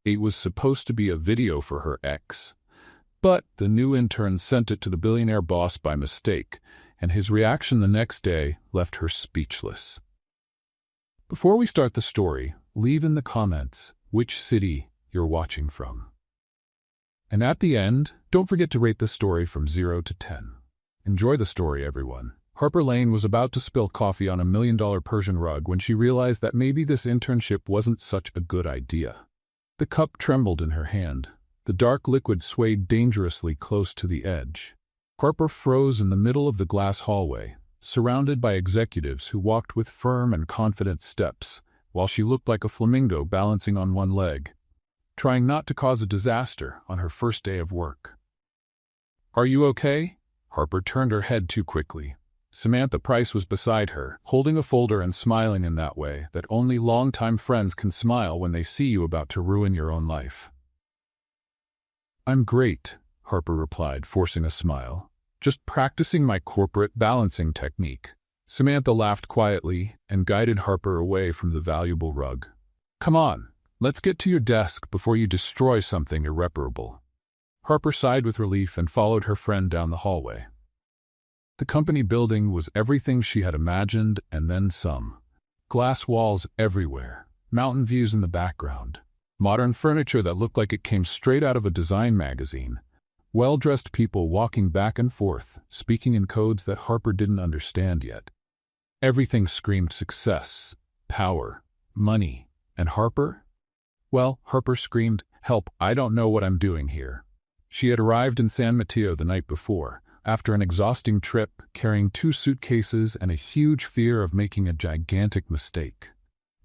It was supposed to be a video for her ex. But the new intern sent it to the billionaire boss by mistake, and his reaction the next day left her speechless. Before we start the story, leave in the comments which city you're watching from. And at the end, don't forget to rate the story from 0 to 10. Enjoy the story, everyone. Harper Lane was about to spill coffee on a $1 million Persian rug when she realized that maybe this internship wasn't such a good idea. The cup trembled in her hand. The dark liquid swayed dangerously close to the edge. Harper froze in the middle of the glass hallway, surrounded by executives who walked with firm and confident steps, while she looked like a flamingo balancing on one leg, trying not to cause a disaster on her first day of work. "Are you okay?" Harper turned her head too quickly. Samantha Price was beside her, holding a folder and smiling in that way that only longtime friends can smile when they see you about to ruin your own life. "I'm great," Harper replied, forcing a smile. "Just practicing my corporate balancing technique." Samantha laughed quietly and guided Harper away from the valuable rug. "Come on, let's get to your desk before you destroy something irreparable." Harper sighed with relief and followed her friend down the hallway. The company building was everything she had imagined and then some. Glass walls everywhere, mountain views in the background, modern furniture that looked like it came straight out of a design magazine, well-dressed people walking back and forth, speaking in codes that Harper didn't understand yet. Everything screamed success, power, money, and Harper? Well, Harper screamed, "Help, I don't know what I'm doing here." She had arrived in San Mateo the night before, after an exhausting trip, carrying 2 suitcases and a huge fear of making a gigantic mistake.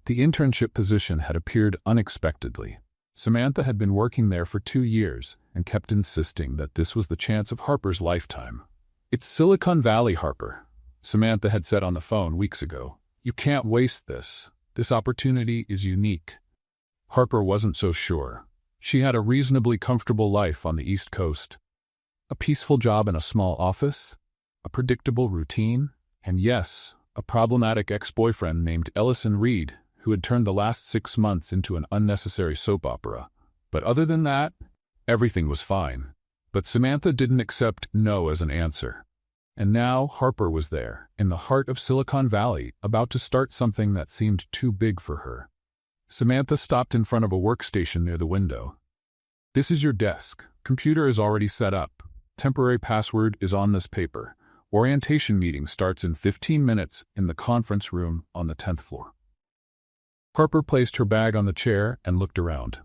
The internship position had appeared unexpectedly. Samantha had been working there for 2 years and kept insisting that this was the chance of Harper's lifetime. "It's Silicon Valley, Harper," Samantha had said on the phone weeks ago. "You can't waste this. This opportunity is unique." Harper wasn't so sure. She had a reasonably comfortable life on the East Coast. A peaceful job in a small office, a predictable routine, and yes, a problematic ex-boyfriend named Ellison Reed, who had turned the last 6 months into an unnecessary soap opera. But other than that, everything was fine. But Samantha didn't accept no as an answer. And now Harper was there, in the heart of Silicon Valley, about to start something that seemed too big for her. Samantha stopped in front of a workstation near the window. "This is your desk. Computer is already set up. Temporary password is on this paper. Orientation meeting starts in 15 minutes in the conference room on the 10th floor." Harper placed her bag on the chair and looked around.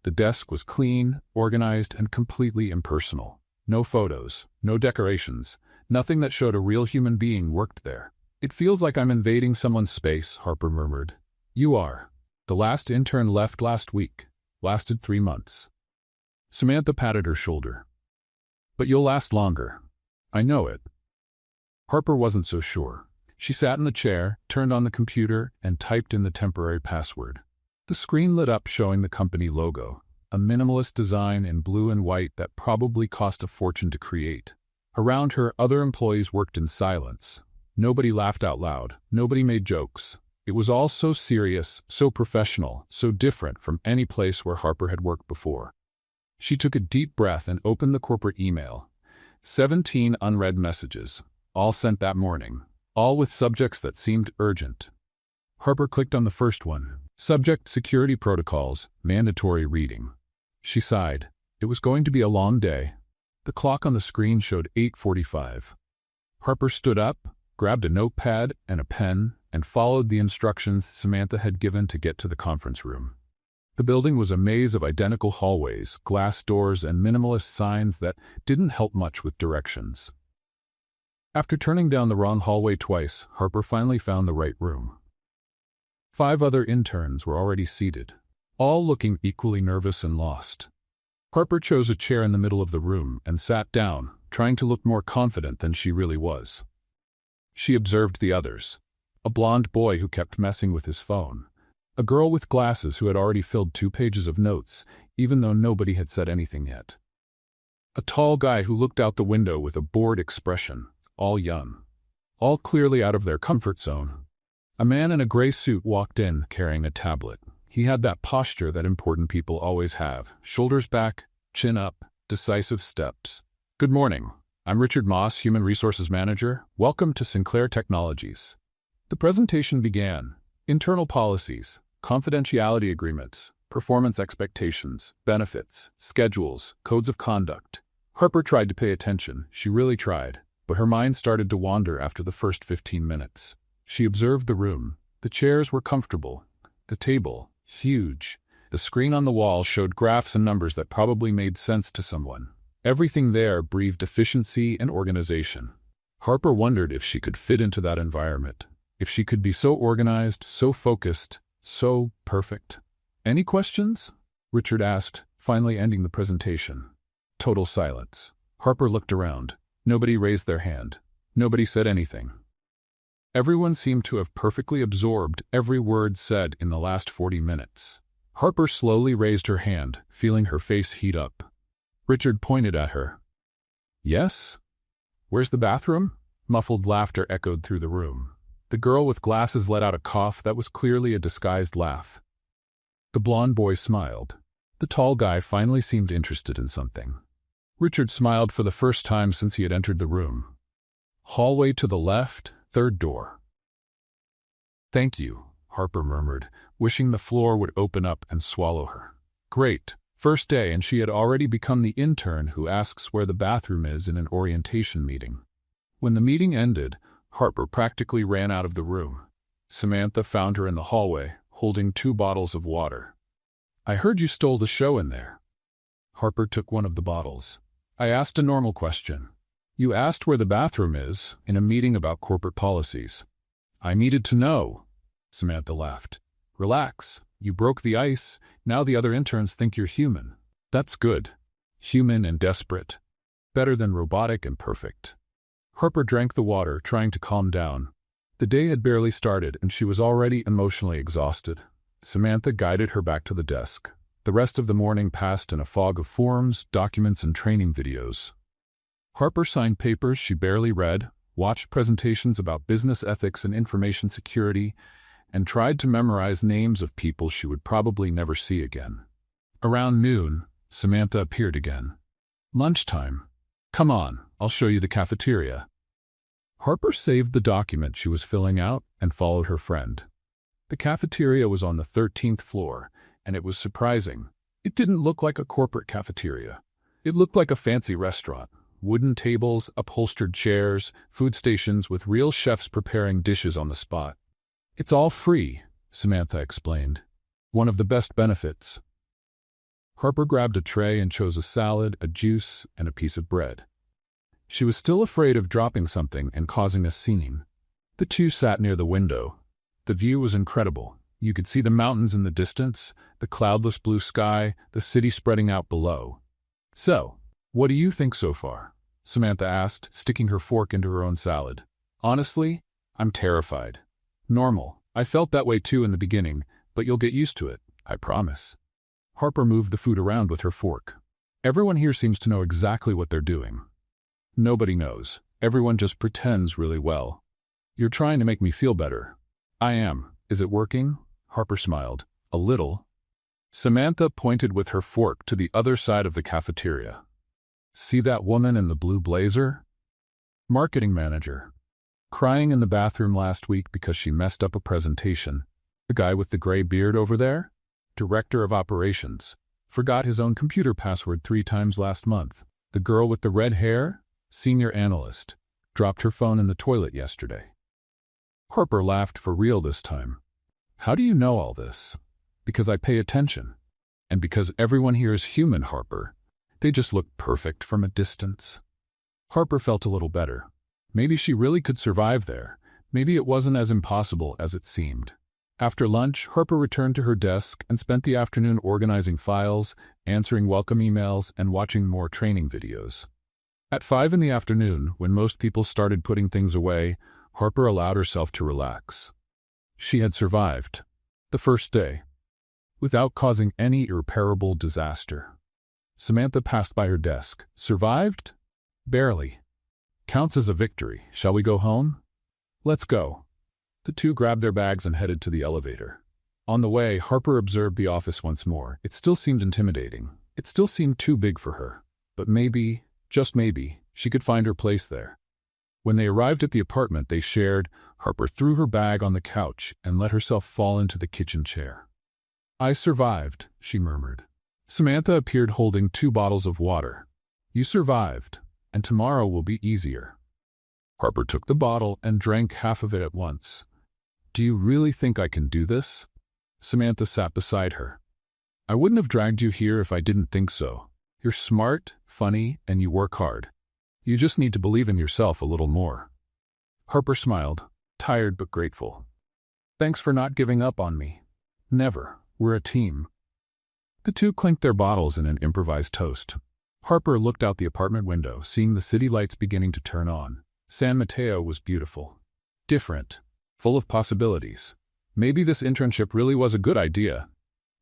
The desk was clean, organized, and completely impersonal. No photos, no decorations, nothing that showed a real human being worked there. "It feels like I'm invading someone's space," Harper murmured. "You are. The last intern left last week. Lasted 3 months." Samantha patted her shoulder. "But you'll last longer. I know it." Harper wasn't so sure. She sat in the chair, turned on the computer, and typed in the temporary password. The screen lit up showing the company logo, a minimalist design in blue and white that probably cost a fortune to create. Around her, other employees worked in silence. Nobody laughed out loud. Nobody made jokes. It was all so serious, so professional, so different from any place where Harper had worked before. She took a deep breath and opened the corporate email. 17 unread messages, all sent that morning, all with subjects that seemed urgent. Harper clicked on the first one. Subject: Security Protocols, Mandatory Reading. She sighed. It was going to be a long day. The clock on the screen showed 8:45. Harper stood up, grabbed a notepad and a pen, and followed the instructions Samantha had given to get to the conference room. The building was a maze of identical hallways, glass doors, and minimalist signs that didn't help much with directions. After turning down the wrong hallway twice, Harper finally found the right room. 5 other interns were already seated, all looking equally nervous and lost. Harper chose a chair in the middle of the room and sat down, trying to look more confident than she really was. She observed the others. A blonde boy who kept messing with his phone. A girl with glasses who had already filled 2 pages of notes, even though nobody had said anything yet. A tall guy who looked out the window with a bored expression, all young. All clearly out of their comfort zone. A man in a gray suit walked in, carrying a tablet. He had that posture that important people always have, shoulders back, chin up, decisive steps. "Good morning. I'm Richard Moss, Human Resources Manager. Welcome to Sinclair Technologies." The presentation began. Internal policies, confidentiality agreements, performance expectations, benefits, schedules, codes of conduct. Harper tried to pay attention. She really tried. But her mind started to wander after the first 15 minutes. She observed the room. The chairs were comfortable. The table, huge. The screen on the wall showed graphs and numbers that probably made sense to someone. Everything there breathed efficiency and organization. Harper wondered if she could fit into that environment. If she could be so organized, so focused, so perfect. "Any questions?" Richard asked, finally ending the presentation. Total silence. Harper looked around. Nobody raised their hand. Nobody said anything. Everyone seemed to have perfectly absorbed every word said in the last 40 minutes. Harper slowly raised her hand, feeling her face heat up. Richard pointed at her. "Yes? Where's the bathroom?" Muffled laughter echoed through the room. The girl with glasses let out a cough that was clearly a disguised laugh. The blonde boy smiled. The tall guy finally seemed interested in something. Richard smiled for the first time since he had entered the room. "Hallway to the left, third door." "Thank you," Harper murmured, wishing the floor would open up and swallow her. Great. First day, and she had already become the intern who asks where the bathroom is in an orientation meeting. When the meeting ended, Harper practically ran out of the room. Samantha found her in the hallway, holding 2 bottles of water. "I heard you stole the show in there." Harper took one of the bottles. "I asked a normal question. You asked where the bathroom is in a meeting about corporate policies." "I needed to know." Samantha laughed. "Relax. You broke the ice. Now the other interns think you're human. That's good. Human and desperate. Better than robotic and perfect." Harper drank the water, trying to calm down. The day had barely started, and she was already emotionally exhausted. Samantha guided her back to the desk. The rest of the morning passed in a fog of forms, documents, and training videos. Harper signed papers she barely read, watched presentations about business ethics and information security, and tried to memorize names of people she would probably never see again. Around noon, Samantha appeared again. "Lunchtime. Come on, I'll show you the cafeteria." Harper saved the document she was filling out and followed her friend. The cafeteria was on the 13th floor, and it was surprising. It didn't look like a corporate cafeteria. It looked like a fancy restaurant. Wooden tables, upholstered chairs, food stations with real chefs preparing dishes on the spot. "It's all free," Samantha explained. "One of the best benefits." Harper grabbed a tray and chose a salad, a juice, and a piece of bread. She was still afraid of dropping something and causing a scene. The two sat near the window. The view was incredible. You could see the mountains in the distance, the cloudless blue sky, the city spreading out below. "So, what do you think so far?" Samantha asked, sticking her fork into her own salad. "Honestly, I'm terrified." "Normal. I felt that way too in the beginning, but you'll get used to it, I promise." Harper moved the food around with her fork. "Everyone here seems to know exactly what they're doing." "Nobody knows. Everyone just pretends really well." "You're trying to make me feel better." "I am. Is it working?" Harper smiled. "A little." Samantha pointed with her fork to the other side of the cafeteria. "See that woman in the blue blazer? Marketing manager. Crying in the bathroom last week because she messed up a presentation. The guy with the gray beard over there? Director of operations. Forgot his own computer password 3 times last month. The girl with the red hair? Senior analyst. Dropped her phone in the toilet yesterday." Harper laughed for real this time. "How do you know all this?" "Because I pay attention. And because everyone here is human, Harper. They just look perfect from a distance." Harper felt a little better. Maybe she really could survive there. Maybe it wasn't as impossible as it seemed. After lunch, Harper returned to her desk and spent the afternoon organizing files, answering welcome emails, and watching more training videos. At 5 in the afternoon, when most people started putting things away, Harper allowed herself to relax. She had survived the first day, without causing any irreparable disaster. Samantha passed by her desk. "Survived? Barely. Counts as a victory. Shall we go home?" "Let's go." The two grabbed their bags and headed to the elevator. On the way, Harper observed the office once more. It still seemed intimidating. It still seemed too big for her. But maybe, just maybe, she could find her place there. When they arrived at the apartment they shared, Harper threw her bag on the couch and let herself fall into the kitchen chair. "I survived," she murmured. Samantha appeared holding 2 bottles of water. "You survived, and tomorrow will be easier." Harper took the bottle and drank half of it at once. "Do you really think I can do this?" Samantha sat beside her. "I wouldn't have dragged you here if I didn't think so. You're smart, funny, and you work hard. You just need to believe in yourself a little more." Harper smiled, tired but grateful. "Thanks for not giving up on me." "Never. We're a team." The two clinked their bottles in an improvised toast. Harper looked out the apartment window, seeing the city lights beginning to turn on. San Mateo was beautiful. Different. Full of possibilities. Maybe this internship really was a good idea.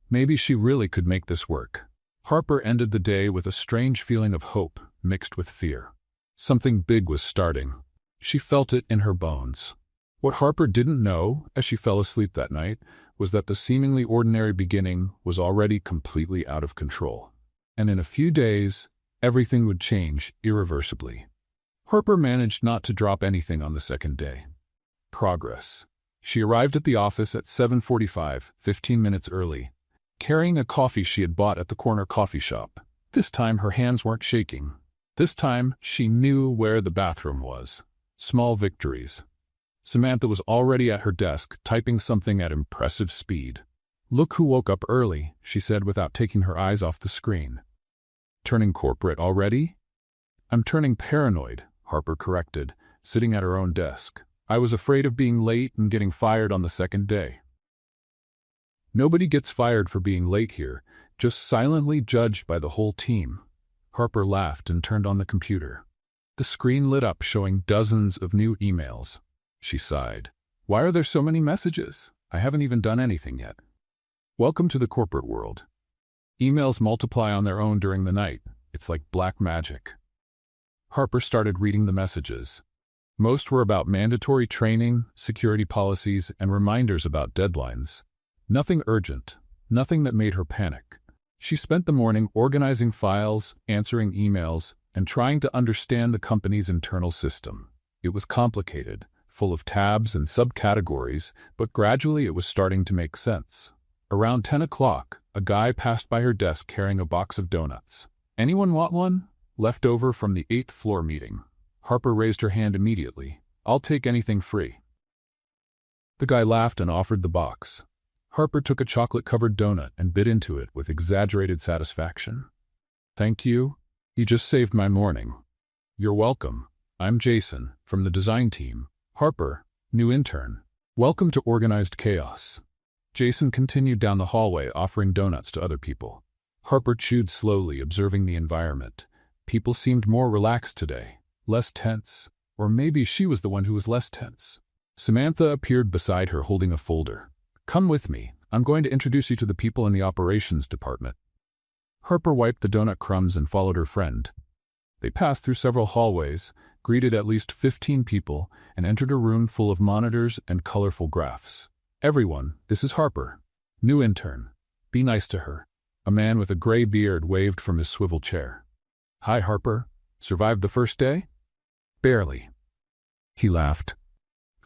Maybe she really could make this work. Harper ended the day with a strange feeling of hope mixed with fear. Something big was starting. She felt it in her bones. What Harper didn't know, as she fell asleep that night, was that the seemingly ordinary beginning was already completely out of control. And in a few days, everything would change irreversibly. Harper managed not to drop anything on the second day. Progress. She arrived at the office at 7:45, 15 minutes early, carrying a coffee she had bought at the corner coffee shop. This time her hands weren't shaking. This time she knew where the bathroom was. Small victories. Samantha was already at her desk, typing something at impressive speed. "Look who woke up early," she said without taking her eyes off the screen. "Turning corporate already?" "I'm turning paranoid," Harper corrected, sitting at her own desk. "I was afraid of being late and getting fired on the second day." "Nobody gets fired for being late here, just silently judged by the whole team." Harper laughed and turned on the computer. The screen lit up, showing dozens of new emails. She sighed. "Why are there so many messages? I haven't even done anything yet." Welcome to the corporate world. Emails multiply on their own during the night. It's like black magic. Harper started reading the messages. Most were about mandatory training, security policies, and reminders about deadlines. Nothing urgent, nothing that made her panic. She spent the morning organizing files, answering emails, and trying to understand the company's internal system. It was complicated, full of tabs and subcategories, but gradually it was starting to make sense. Around 10 o'clock, a guy passed by her desk carrying a box of donuts. "Anyone want one?" Left over from the 8th floor meeting. Harper raised her hand immediately. "I'll take anything free." The guy laughed and offered the box. Harper took a chocolate-covered donut and bit into it with exaggerated satisfaction. "Thank you. You just saved my morning." "You're welcome. I'm Jason, from the design team." "Harper, new intern. Welcome to organized chaos." Jason continued down the hallway, offering donuts to other people. Harper chewed slowly, observing the environment. People seemed more relaxed today, less tense, or maybe she was the one who was less tense. Samantha appeared beside her holding a folder. "Come with me. I'm going to introduce you to the people in the operations department." Harper wiped the donut crumbs and followed her friend. They passed through several hallways, greeted at least 15 people, and entered a room full of monitors and colorful graphs. "Everyone, this is Harper. New intern. Be nice to her." A man with a gray beard waved from his swivel chair. "Hi, Harper. Survived the first day?" "Barely." He laughed.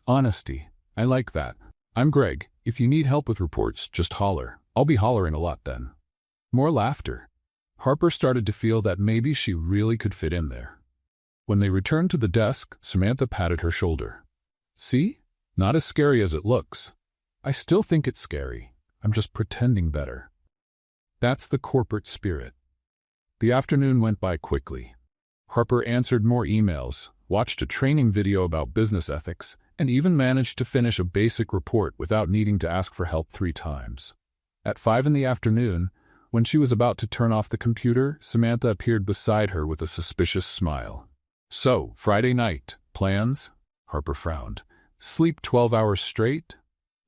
"Honesty. I like that. I'm Greg. If you need help with reports, just holler. I'll be hollering a lot then." More laughter. Harper started to feel that maybe she really could fit in there. When they returned to the desk, Samantha patted her shoulder. "See? Not as scary as it looks." "I still think it's scary. I'm just pretending better." That's the corporate spirit. The afternoon went by quickly. Harper answered more emails, watched a training video about business ethics, and even managed to finish a basic report without needing to ask for help 3 times. At 5 in the afternoon, when she was about to turn off the computer, Samantha appeared beside her with a suspicious smile. "So, Friday night, plans?" Harper frowned. "Sleep 12 hours straight?"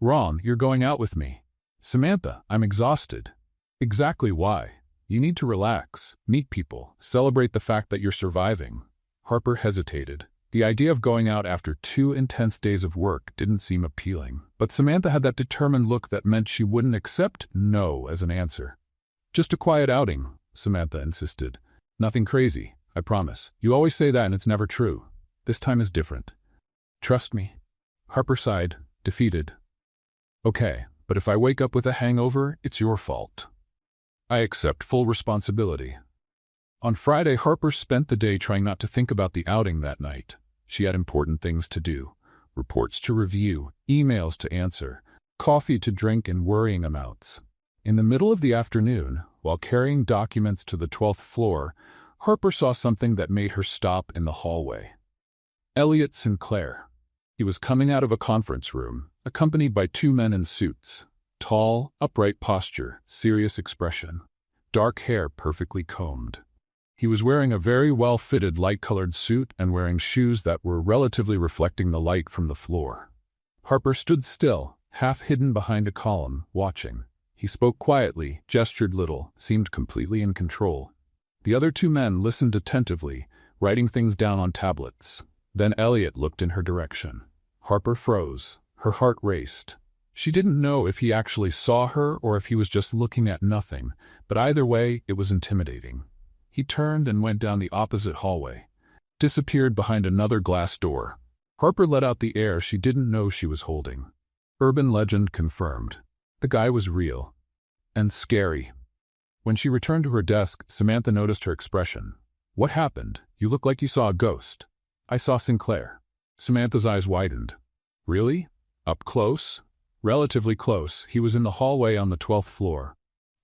"Wrong, you're going out with me." "Samantha, I'm exhausted." "Exactly why. You need to relax, meet people, celebrate the fact that you're surviving." Harper hesitated. The idea of going out after 2 intense days of work didn't seem appealing, but Samantha had that determined look that meant she wouldn't accept no as an answer. "Just a quiet outing," Samantha insisted. "Nothing crazy, I promise. You always say that and it's never true. This time is different. Trust me." Harper sighed, defeated. "Okay, but if I wake up with a hangover, it's your fault. I accept full responsibility." On Friday, Harper spent the day trying not to think about the outing that night. She had important things to do, reports to review, emails to answer, coffee to drink, and worrying amounts. In the middle of the afternoon, while carrying documents to the 12th floor, Harper saw something that made her stop in the hallway. Elliot Sinclair. He was coming out of a conference room, accompanied by 2 men in suits. Tall, upright posture, serious expression. Dark hair perfectly combed. He was wearing a very well-fitted light-colored suit and wearing shoes that were relatively reflecting the light from the floor. Harper stood still, half hidden behind a column, watching. He spoke quietly, gestured little, seemed completely in control. The other 2 men listened attentively, writing things down on tablets. Then Elliot looked in her direction. Harper froze. Her heart raced. She didn't know if he actually saw her or if he was just looking at nothing, but either way, it was intimidating. He turned and went down the opposite hallway, disappeared behind another glass door. Harper let out the air she didn't know she was holding. Urban legend confirmed. The guy was real. And scary. When she returned to her desk, Samantha noticed her expression. "What happened? You look like you saw a ghost." "I saw Sinclair." Samantha's eyes widened. "Really? Up close?" "Relatively close. He was in the hallway on the 12th floor."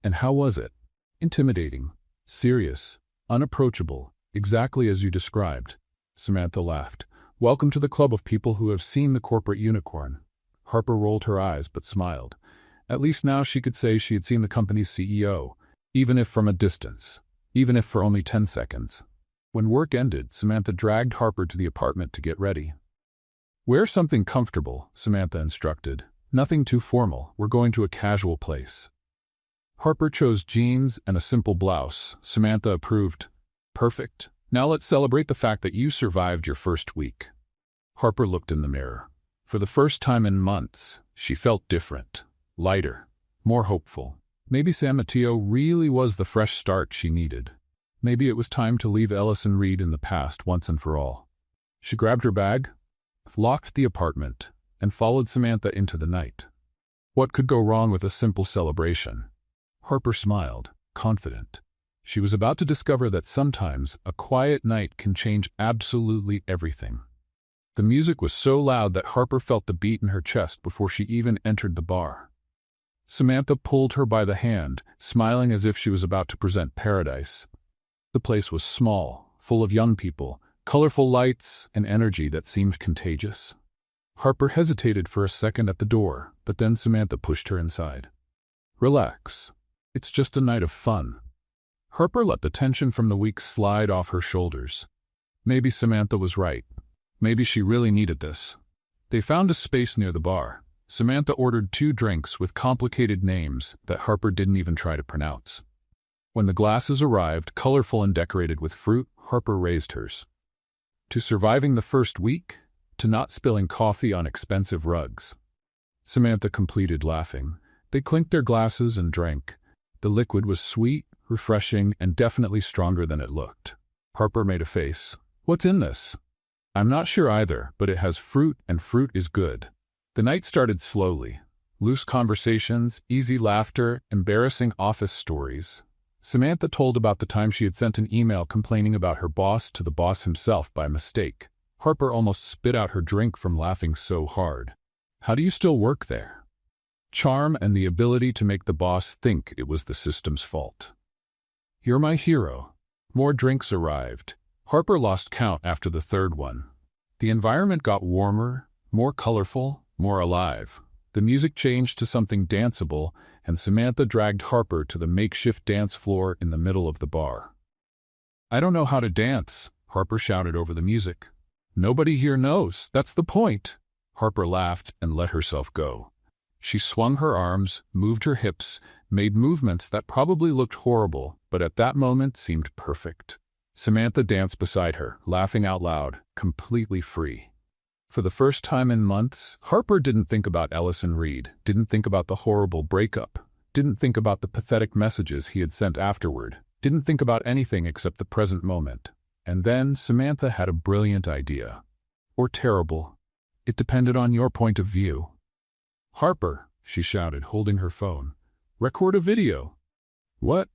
"And how was it?" "Intimidating. Serious. Unapproachable. Exactly as you described." Samantha laughed. "Welcome to the club of people who have seen the corporate unicorn." Harper rolled her eyes but smiled. At least now she could say she had seen the company's CEO, even if from a distance, even if for only 10 seconds. When work ended, Samantha dragged Harper to the apartment to get ready. "Wear something comfortable," Samantha instructed. "Nothing too formal. We're going to a casual place." Harper chose jeans and a simple blouse. Samantha approved. "Perfect. Now let's celebrate the fact that you survived your first week." Harper looked in the mirror. For the first time in months, she felt different, lighter, more hopeful. Maybe San Mateo really was the fresh start she needed. Maybe it was time to leave Ellison Reed in the past once and for all. She grabbed her bag, locked the apartment, and followed Samantha into the night. What could go wrong with a simple celebration? Harper smiled, confident. She was about to discover that sometimes a quiet night can change absolutely everything. The music was so loud that Harper felt the beat in her chest before she even entered the bar. Samantha pulled her by the hand, smiling as if she was about to present paradise. The place was small, full of young people, colorful lights, and energy that seemed contagious. Harper hesitated for a second at the door, but then Samantha pushed her inside. "Relax. It's just a night of fun." Harper let the tension from the week slide off her shoulders. Maybe Samantha was right. Maybe she really needed this. They found a space near the bar. Samantha ordered 2 drinks with complicated names that Harper didn't even try to pronounce. When the glasses arrived, colorful and decorated with fruit, Harper raised hers. To surviving the first week, to not spilling coffee on expensive rugs. Samantha completed laughing. They clinked their glasses and drank. The liquid was sweet, refreshing, and definitely stronger than it looked. Harper made a face. "What's in this?" "I'm not sure either, but it has fruit, and fruit is good." The night started slowly. Loose conversations, easy laughter, embarrassing office stories. Samantha told about the time she had sent an email complaining about her boss to the boss himself by mistake. Harper almost spit out her drink from laughing so hard. "How do you still work there?" Charm and the ability to make the boss think it was the system's fault. "You're my hero." More drinks arrived. Harper lost count after the 3rd one. The environment got warmer, more colorful, more alive. The music changed to something danceable, and Samantha dragged Harper to the makeshift dance floor in the middle of the bar. "I don't know how to dance," Harper shouted over the music. "Nobody here knows. That's the point." Harper laughed and let herself go. She swung her arms, moved her hips, made movements that probably looked horrible, but at that moment seemed perfect. Samantha danced beside her, laughing out loud, completely free. For the first time in months, Harper didn't think about Ellison Reed, didn't think about the horrible breakup, didn't think about the pathetic messages he had sent afterward, didn't think about anything except the present moment. And then Samantha had a brilliant idea. Or terrible. It depended on your point of view. "Harper," she shouted, holding her phone. "Record a video." "What?"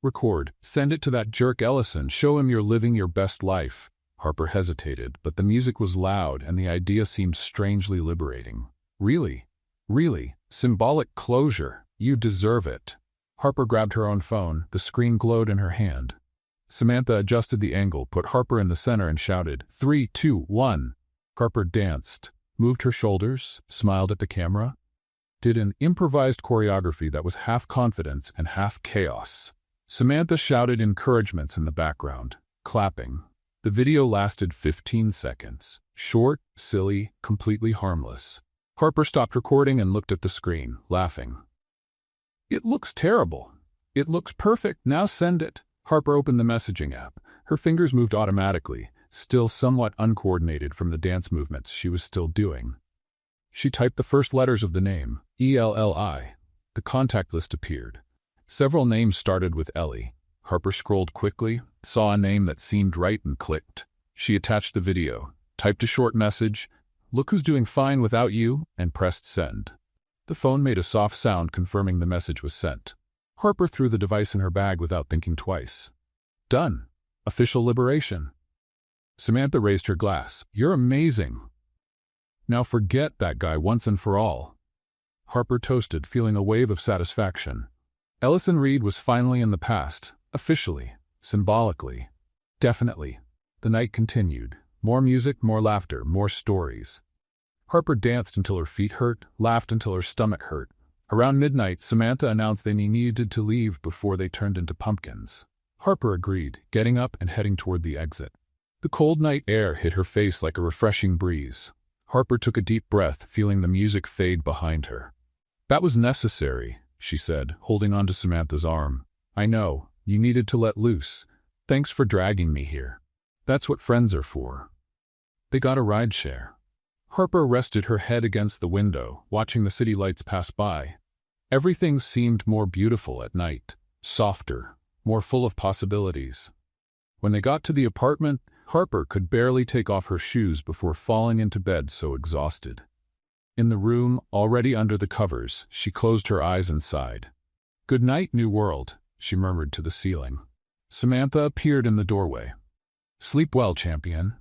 "Record. Send it to that jerk Ellison. Show him you're living your best life." Harper hesitated, but the music was loud and the idea seemed strangely liberating. "Really? Really? Symbolic closure. You deserve it." Harper grabbed her own phone. The screen glowed in her hand. Samantha adjusted the angle, put Harper in the center, and shouted, 3, 2, 1. Harper danced, moved her shoulders, smiled at the camera, did an improvised choreography that was half confidence and half chaos. Samantha shouted encouragements in the background, clapping. The video lasted 15 seconds. Short, silly, completely harmless. Harper stopped recording and looked at the screen, laughing. "It looks terrible. It looks perfect. Now send it." Harper opened the messaging app. Her fingers moved automatically, still somewhat uncoordinated from the dance movements she was still doing. She typed the first letters of the name, ELLI. The contact list appeared. Several names started with Ellie. Harper scrolled quickly, saw a name that seemed right and clicked. She attached the video, typed a short message, "Look who's doing fine without you," and pressed send. The phone made a soft sound confirming the message was sent. Harper threw the device in her bag without thinking twice. Done. Official liberation. Samantha raised her glass. "You're amazing. Now forget that guy once and for all." Harper toasted, feeling a wave of satisfaction. Ellison Reed was finally in the past, officially, symbolically, definitely. The night continued. More music, more laughter, more stories. Harper danced until her feet hurt, laughed until her stomach hurt. Around midnight, Samantha announced they needed to leave before they turned into pumpkins. Harper agreed, getting up and heading toward the exit. The cold night air hit her face like a refreshing breeze. Harper took a deep breath, feeling the music fade behind her. "That was necessary," she said, holding onto Samantha's arm. "I know, you needed to let loose. Thanks for dragging me here. That's what friends are for." They got a rideshare. Harper rested her head against the window, watching the city lights pass by. Everything seemed more beautiful at night, softer, more full of possibilities. When they got to the apartment, Harper could barely take off her shoes before falling into bed so exhausted. In the room, already under the covers, she closed her eyes and sighed. "Good night, new world," she murmured to the ceiling. Samantha appeared in the doorway. "Sleep well, champion."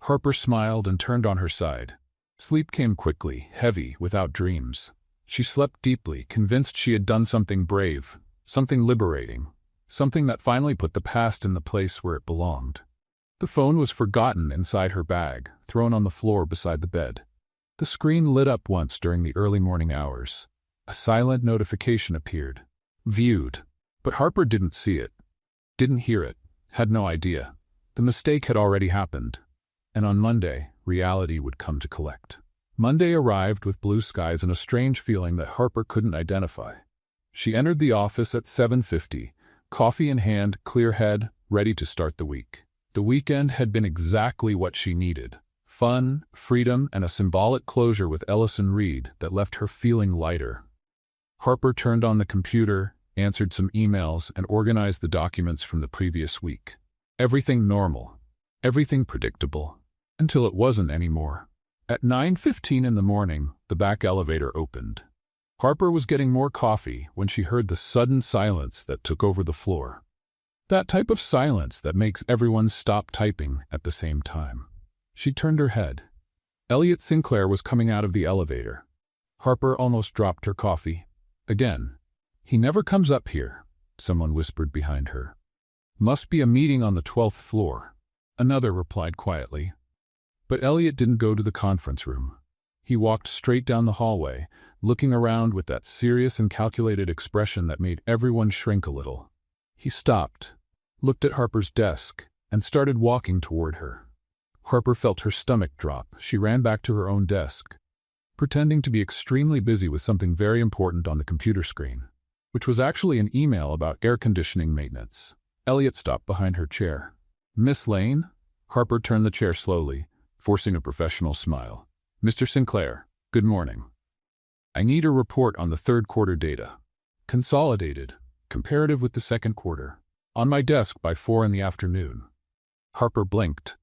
Harper smiled and turned on her side. Sleep came quickly, heavy, without dreams. She slept deeply, convinced she had done something brave, something liberating, something that finally put the past in the place where it belonged. The phone was forgotten inside her bag, thrown on the floor beside the bed. The screen lit up once during the early morning hours. A silent notification appeared. Viewed. But Harper didn't see it, didn't hear it, had no idea. The mistake had already happened. And on Monday, reality would come to collect. Monday arrived with blue skies and a strange feeling that Harper couldn't identify. She entered the office at 7:50, coffee in hand, clear head, ready to start the week. The weekend had been exactly what she needed. Fun, freedom, and a symbolic closure with Ellison Reed that left her feeling lighter. Harper turned on the computer, answered some emails, and organized the documents from the previous week. Everything normal. Everything predictable. Until it wasn't anymore. At 9:15 in the morning, the back elevator opened. Harper was getting more coffee when she heard the sudden silence that took over the floor. That type of silence that makes everyone stop typing at the same time. She turned her head. Elliot Sinclair was coming out of the elevator. Harper almost dropped her coffee. Again. "He never comes up here," someone whispered behind her. "Must be a meeting on the 12th floor." Another replied quietly. But Elliot didn't go to the conference room. He walked straight down the hallway, looking around with that serious and calculated expression that made everyone shrink a little. He stopped, looked at Harper's desk, and started walking toward her. Harper felt her stomach drop. She ran back to her own desk, pretending to be extremely busy with something very important on the computer screen, which was actually an email about air conditioning maintenance. Elliot stopped behind her chair. Miss Lane? Harper turned the chair slowly, forcing a professional smile. Mr. Sinclair, good morning. I need a report on the third quarter data. Consolidated, comparative with the second quarter. On my desk by 4 in the afternoon. Harper blinked.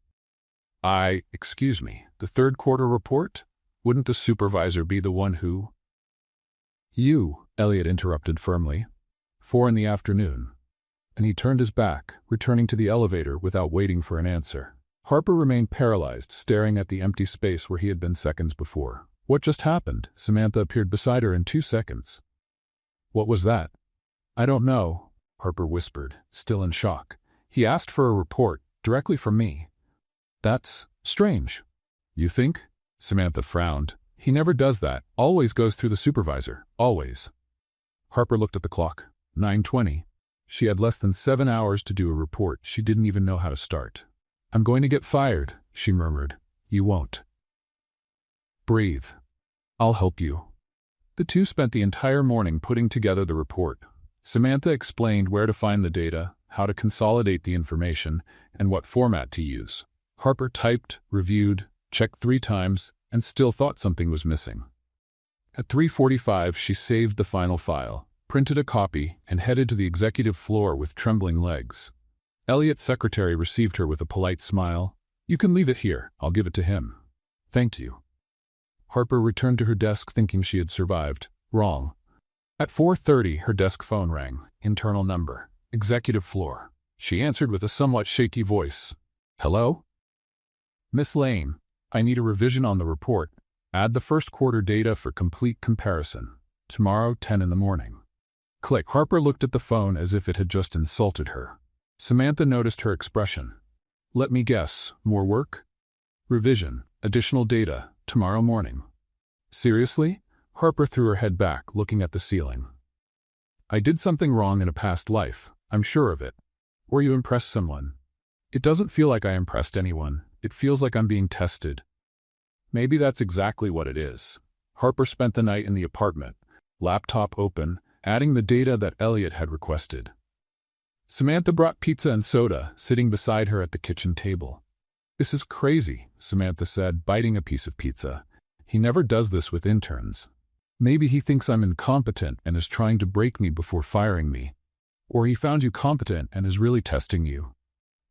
Excuse me, the third quarter report? Wouldn't the supervisor be the one who? You, Elliot interrupted firmly. 4 in the afternoon. And he turned his back, returning to the elevator without waiting for an answer. Harper remained paralyzed, staring at the empty space where he had been seconds before. What just happened? Samantha appeared beside her in 2 seconds. What was that? I don't know, Harper whispered, still in shock. He asked for a report, directly from me. That's strange. You think? Samantha frowned. He never does that. Always goes through the supervisor. Always. Harper looked at the clock. 9:20. She had less than 7 hours to do a report. She didn't even know how to start. I'm going to get fired, she murmured. You won't. Breathe. I'll help you. The two spent the entire morning putting together the report. Samantha explained where to find the data, how to consolidate the information, and what format to use. Harper typed, reviewed, checked 3 times, and still thought something was missing. At 3:45, she saved the final file, printed a copy, and headed to the executive floor with trembling legs. Elliot's secretary received her with a polite smile. You can leave it here. I'll give it to him. Thank you. Harper returned to her desk thinking she had survived. Wrong. At 4:30, her desk phone rang. Internal number. Executive floor. She answered with a somewhat shaky voice. Hello? Miss Lane, I need a revision on the report. Add the first quarter data for complete comparison. Tomorrow, 10 in the morning. Click. Harper looked at the phone as if it had just insulted her. Samantha noticed her expression. Let me guess. More work? Revision. Additional data. Tomorrow morning. Seriously? Harper threw her head back, looking at the ceiling. I did something wrong in a past life. I'm sure of it. Or you impressed someone. It doesn't feel like I impressed anyone. It feels like I'm being tested. Maybe that's exactly what it is. Harper spent the night in the apartment, laptop open, adding the data that Elliot had requested. Samantha brought pizza and soda, sitting beside her at the kitchen table. This is crazy, Samantha said, biting a piece of pizza. He never does this with interns. Maybe he thinks I'm incompetent and is trying to break me before firing me. Or he found you competent and is really testing you.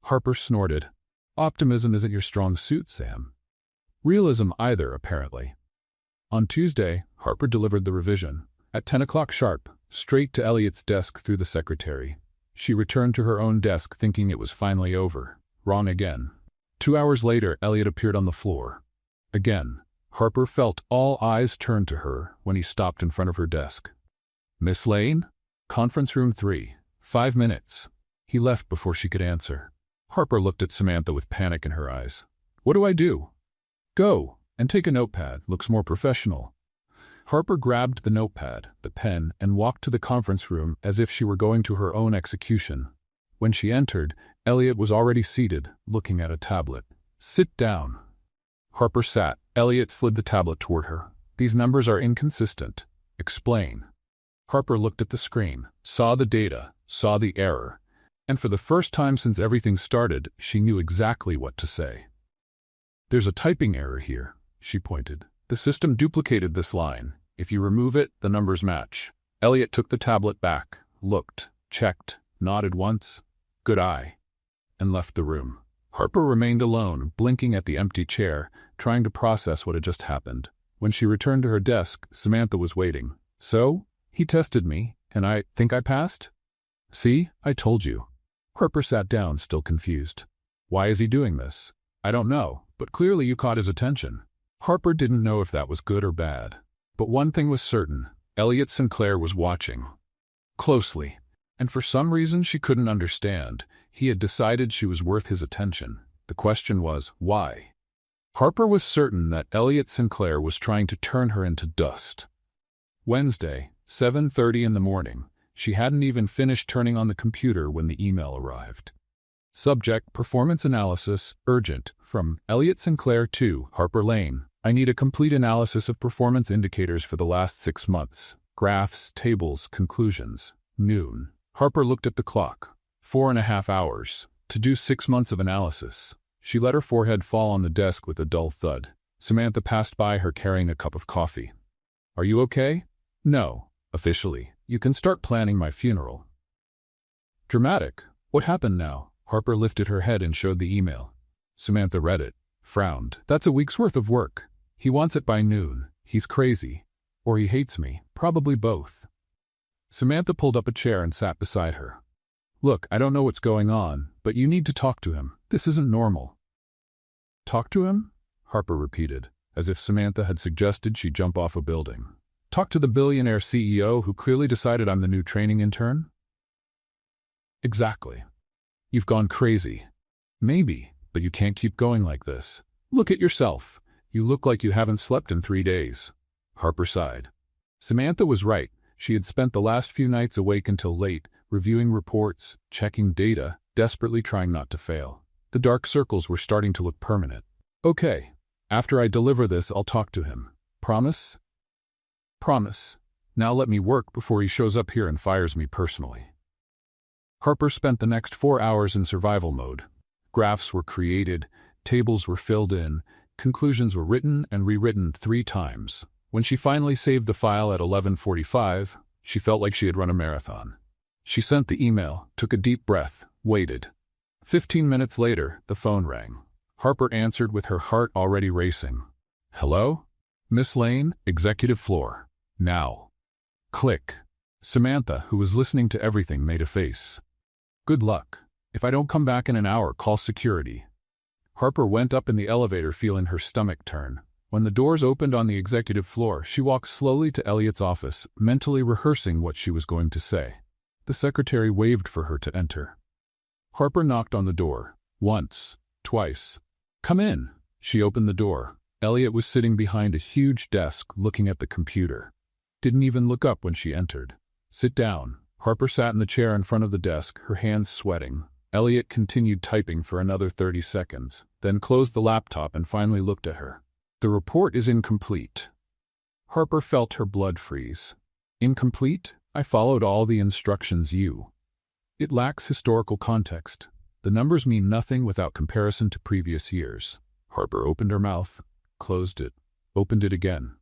Harper snorted. Optimism isn't your strong suit, Sam. Realism either, apparently. On Tuesday, Harper delivered the revision. At 10 o'clock sharp, straight to Elliot's desk through the secretary. She returned to her own desk thinking it was finally over. Wrong again. 2 hours later, Elliot appeared on the floor. Again, Harper felt all eyes turned to her when he stopped in front of her desk. Miss Lane? Conference room 3. 5 minutes. He left before she could answer. Harper looked at Samantha with panic in her eyes. What do I do? Go, and take a notepad. Looks more professional. Harper grabbed the notepad, the pen, and walked to the conference room as if she were going to her own execution. When she entered, Elliot was already seated, looking at a tablet. Sit down. Harper sat. Elliot slid the tablet toward her. These numbers are inconsistent. Explain. Harper looked at the screen, saw the data, saw the error, and for the first time since everything started, she knew exactly what to say. There's a typing error here, she pointed. The system duplicated this line. If you remove it, the numbers match. Elliot took the tablet back, looked, checked, nodded once, good eye, and left the room. Harper remained alone, blinking at the empty chair, trying to process what had just happened. When she returned to her desk, Samantha was waiting. So? He tested me, and I think I passed? See, I told you. Harper sat down, still confused. Why is he doing this? I don't know, but clearly you caught his attention. Harper didn't know if that was good or bad. But one thing was certain. Elliot Sinclair was watching. Closely. And for some reason she couldn't understand, he had decided she was worth his attention. The question was, why? Harper was certain that Elliot Sinclair was trying to turn her into dust. Wednesday, 7:30 in the morning. She hadn't even finished turning on the computer when the email arrived. Subject, Performance Analysis, Urgent, from Elliot Sinclair to Harper Lane. I need a complete analysis of performance indicators for the last 6 months. Graphs, tables, conclusions. Noon. Harper looked at the clock. 4.5 hours. To do 6 months of analysis. She let her forehead fall on the desk with a dull thud. Samantha passed by her carrying a cup of coffee. Are you okay? No. Officially. You can start planning my funeral. Dramatic. What happened now? Harper lifted her head and showed the email. Samantha read it, frowned. That's a week's worth of work. He wants it by noon. He's crazy. Or he hates me. Probably both. Samantha pulled up a chair and sat beside her. Look, I don't know what's going on, but you need to talk to him. This isn't normal. Talk to him? Harper repeated, as if Samantha had suggested she jump off a building. Talk to the billionaire CEO who clearly decided I'm the new training intern? Exactly. You've gone crazy. Maybe, but you can't keep going like this. Look at yourself. You look like you haven't slept in 3 days. Harper sighed. Samantha was right. She had spent the last few nights awake until late, reviewing reports, checking data, desperately trying not to fail. The dark circles were starting to look permanent. Okay, after I deliver this, I'll talk to him. Promise? Promise. Now let me work before he shows up here and fires me personally. Harper spent the next 4 hours in survival mode. Graphs were created, tables were filled in, conclusions were written and rewritten 3 times. When she finally saved the file at 11:45, she felt like she had run a marathon. She sent the email, took a deep breath, waited. 15 minutes later, the phone rang. Harper answered with her heart already racing. Hello? Miss Lane, executive floor. Now. Click. Samantha, who was listening to everything, made a face. Good luck. If I don't come back in an hour, call security. Harper went up in the elevator feeling her stomach turn. When the doors opened on the executive floor, she walked slowly to Elliot's office, mentally rehearsing what she was going to say. The secretary waved for her to enter. Harper knocked on the door. Once. Twice. Come in. She opened the door. Elliot was sitting behind a huge desk, looking at the computer. Didn't even look up when she entered. Sit down. Harper sat in the chair in front of the desk, her hands sweating. Elliot continued typing for another 30 seconds, then closed the laptop and finally looked at her. The report is incomplete. Harper felt her blood freeze. Incomplete? I followed all the instructions you. It lacks historical context. The numbers mean nothing without comparison to previous years. Harper opened her mouth, closed it, opened it again.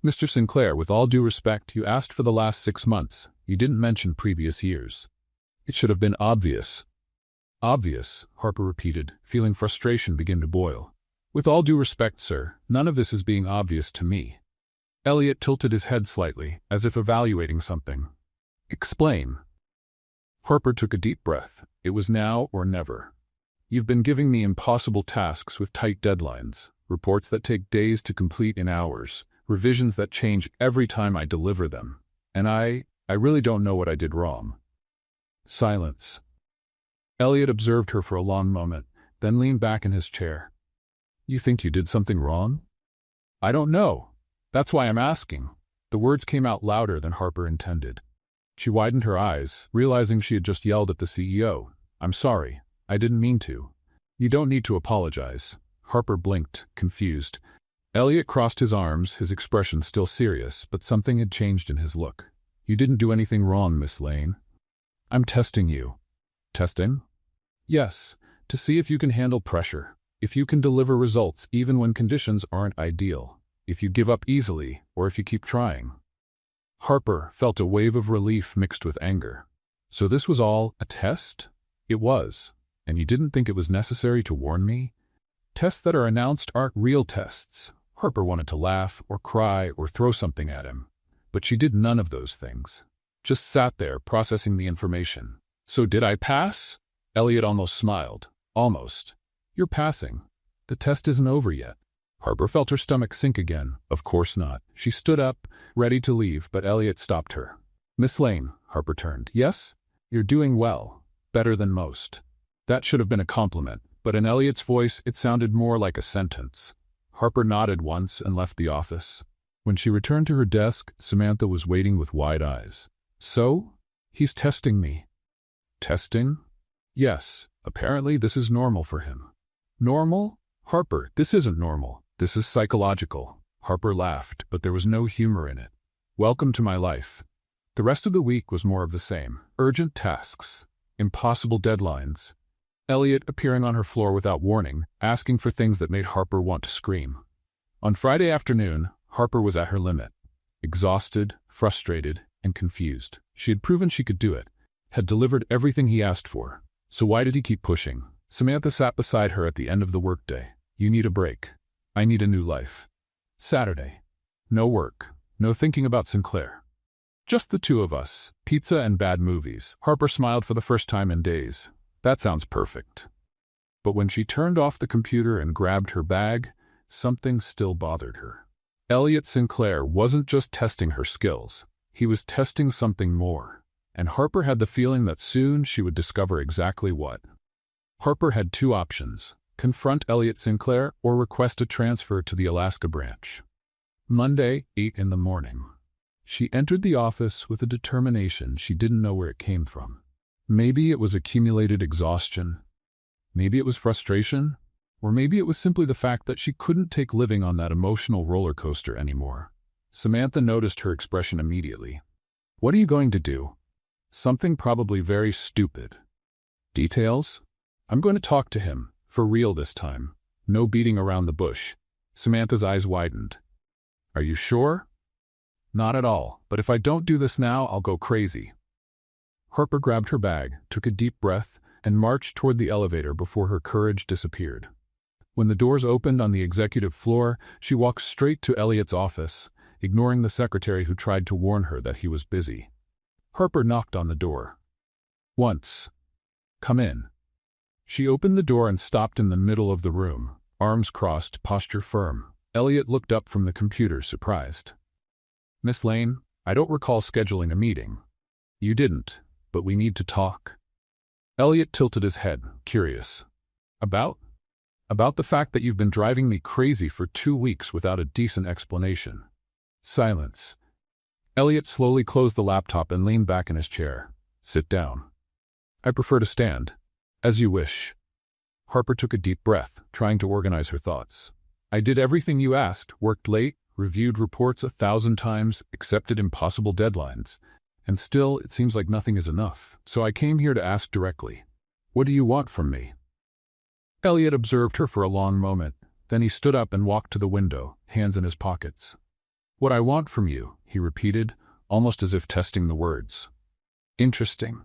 Mr. Sinclair, with all due respect, you asked for the last 6 months. You didn't mention previous years. It should have been obvious. Obvious, Harper repeated, feeling frustration begin to boil. With all due respect, sir, none of this is being obvious to me. Elliot tilted his head slightly, as if evaluating something. Explain. Harper took a deep breath. It was now or never. You've been giving me impossible tasks with tight deadlines, reports that take days to complete in hours, revisions that change every time I deliver them. And I really don't know what I did wrong. Silence. Elliot observed her for a long moment, then leaned back in his chair. You think you did something wrong? I don't know. That's why I'm asking. The words came out louder than Harper intended. She widened her eyes, realizing she had just yelled at the CEO. I'm sorry. I didn't mean to. You don't need to apologize. Harper blinked, confused. Elliot crossed his arms, his expression still serious, but something had changed in his look. You didn't do anything wrong, Miss Lane. I'm testing you. Testing? Yes, to see if you can handle pressure, if you can deliver results even when conditions aren't ideal, if you give up easily, or if you keep trying. Harper felt a wave of relief mixed with anger. So this was all a test? It was. And you didn't think it was necessary to warn me? Tests that are announced aren't real tests. Harper wanted to laugh, or cry, or throw something at him. But she did none of those things. Just sat there, processing the information. So did I pass? Elliot almost smiled. Almost. You're passing. The test isn't over yet. Harper felt her stomach sink again. Of course not. She stood up, ready to leave, but Elliot stopped her. Miss Lane, Harper turned. Yes? You're doing well. Better than most. That should have been a compliment, but in Elliot's voice it sounded more like a sentence. Harper nodded once and left the office. When she returned to her desk, Samantha was waiting with wide eyes. So? He's testing me. Testing? Yes, apparently this is normal for him. Normal? Harper, this isn't normal. This is psychological. Harper laughed, but there was no humor in it. Welcome to my life. The rest of the week was more of the same. Urgent tasks. impossible deadlines. Elliot appearing on her floor without warning, asking for things that made Harper want to scream. On Friday afternoon, Harper was at her limit. Exhausted, frustrated, and confused. She had proven she could do it, had delivered everything he asked for. So why did he keep pushing? Samantha sat beside her at the end of the workday. You need a break. I need a new life. Saturday. No work. No thinking about Sinclair. Just the two of us. Pizza and bad movies. Harper smiled for the first time in days. That sounds perfect. But when she turned off the computer and grabbed her bag, something still bothered her. Elliot Sinclair wasn't just testing her skills. He was testing something more. And Harper had the feeling that soon she would discover exactly what. Harper had two options: confront Elliot Sinclair or request a transfer to the Alaska branch. Monday, 8 in the morning. She entered the office with a determination she didn't know where it came from. Maybe it was accumulated exhaustion. Maybe it was frustration. Or maybe it was simply the fact that she couldn't take living on that emotional roller coaster anymore. Samantha noticed her expression immediately. What are you going to do? Something probably very stupid. Details? I'm going to talk to him, for real this time. No beating around the bush. Samantha's eyes widened. Are you sure? Not at all, but if I don't do this now, I'll go crazy. Harper grabbed her bag, took a deep breath, and marched toward the elevator before her courage disappeared. When the doors opened on the executive floor, she walked straight to Elliot's office, ignoring the secretary who tried to warn her that he was busy. Harper knocked on the door. Once. Come in. She opened the door and stopped in the middle of the room, arms crossed, posture firm. Elliot looked up from the computer, surprised. Miss Lane, I don't recall scheduling a meeting. You didn't, but we need to talk. Elliot tilted his head, curious. About the fact that you've been driving me crazy for 2 weeks without a decent explanation. Silence. Elliot slowly closed the laptop and leaned back in his chair. Sit down. I prefer to stand. As you wish. Harper took a deep breath, trying to organize her thoughts. I did everything you asked, worked late, reviewed reports 1,000 times, accepted impossible deadlines. And still, it seems like nothing is enough. So I came here to ask directly. What do you want from me? Elliot observed her for a long moment. Then he stood up and walked to the window, hands in his pockets. What I want from you, he repeated, almost as if testing the words. Interesting.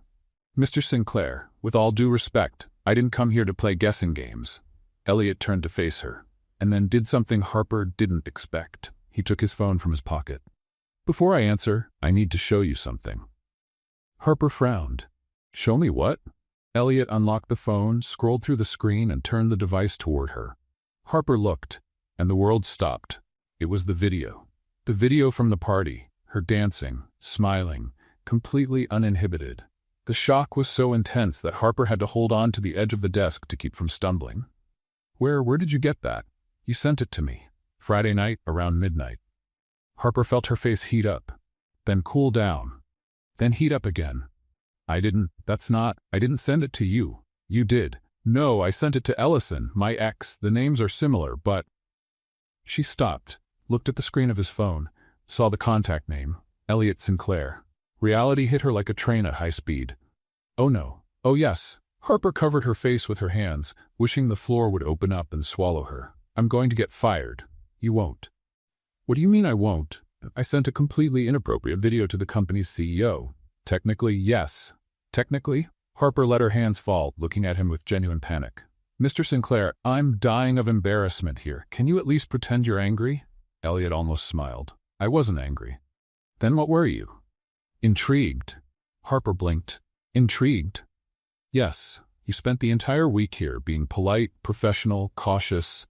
Mr. Sinclair, with all due respect, I didn't come here to play guessing games. Elliot turned to face her, and then did something Harper didn't expect. He took his phone from his pocket. Before I answer, I need to show you something. Harper frowned. Show me what? Elliot unlocked the phone, scrolled through the screen, and turned the device toward her. Harper looked, and the world stopped. It was the video. The video from the party, her dancing, smiling, completely uninhibited. The shock was so intense that Harper had to hold on to the edge of the desk to keep from stumbling. Where did you get that? You sent it to me. Friday night, around midnight. Harper felt her face heat up, then cool down, then heat up again. I didn't send it to you. You did. No, I sent it to Ellison, my ex. The names are similar, but... She stopped, looked at the screen of his phone, saw the contact name, Elliot Sinclair. Reality hit her like a train at high speed. Oh no. Oh yes. Harper covered her face with her hands, wishing the floor would open up and swallow her. I'm going to get fired. You won't. What do you mean I won't? I sent a completely inappropriate video to the company's CEO. Technically, yes. Technically? Harper let her hands fall, looking at him with genuine panic. Mr. Sinclair, I'm dying of embarrassment here. Can you at least pretend you're angry? Elliot almost smiled. I wasn't angry. Then what were you? Intrigued. Harper blinked. Intrigued? Yes. You spent the entire week here being polite, professional, cautious.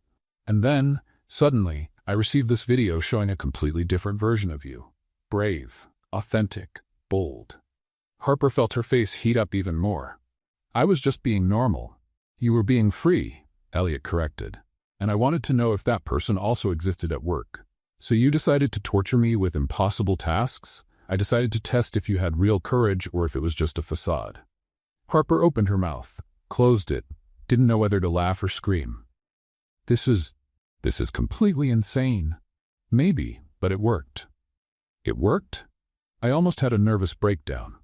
And then, suddenly, I received this video showing a completely different version of you. Brave, authentic, bold. Harper felt her face heat up even more. I was just being normal. You were being free, Elliot corrected. And I wanted to know if that person also existed at work. So you decided to torture me with impossible tasks? I decided to test if you had real courage or if it was just a facade. Harper opened her mouth, closed it, didn't know whether to laugh or scream. This is completely insane. Maybe, but it worked. It worked? I almost had a nervous breakdown.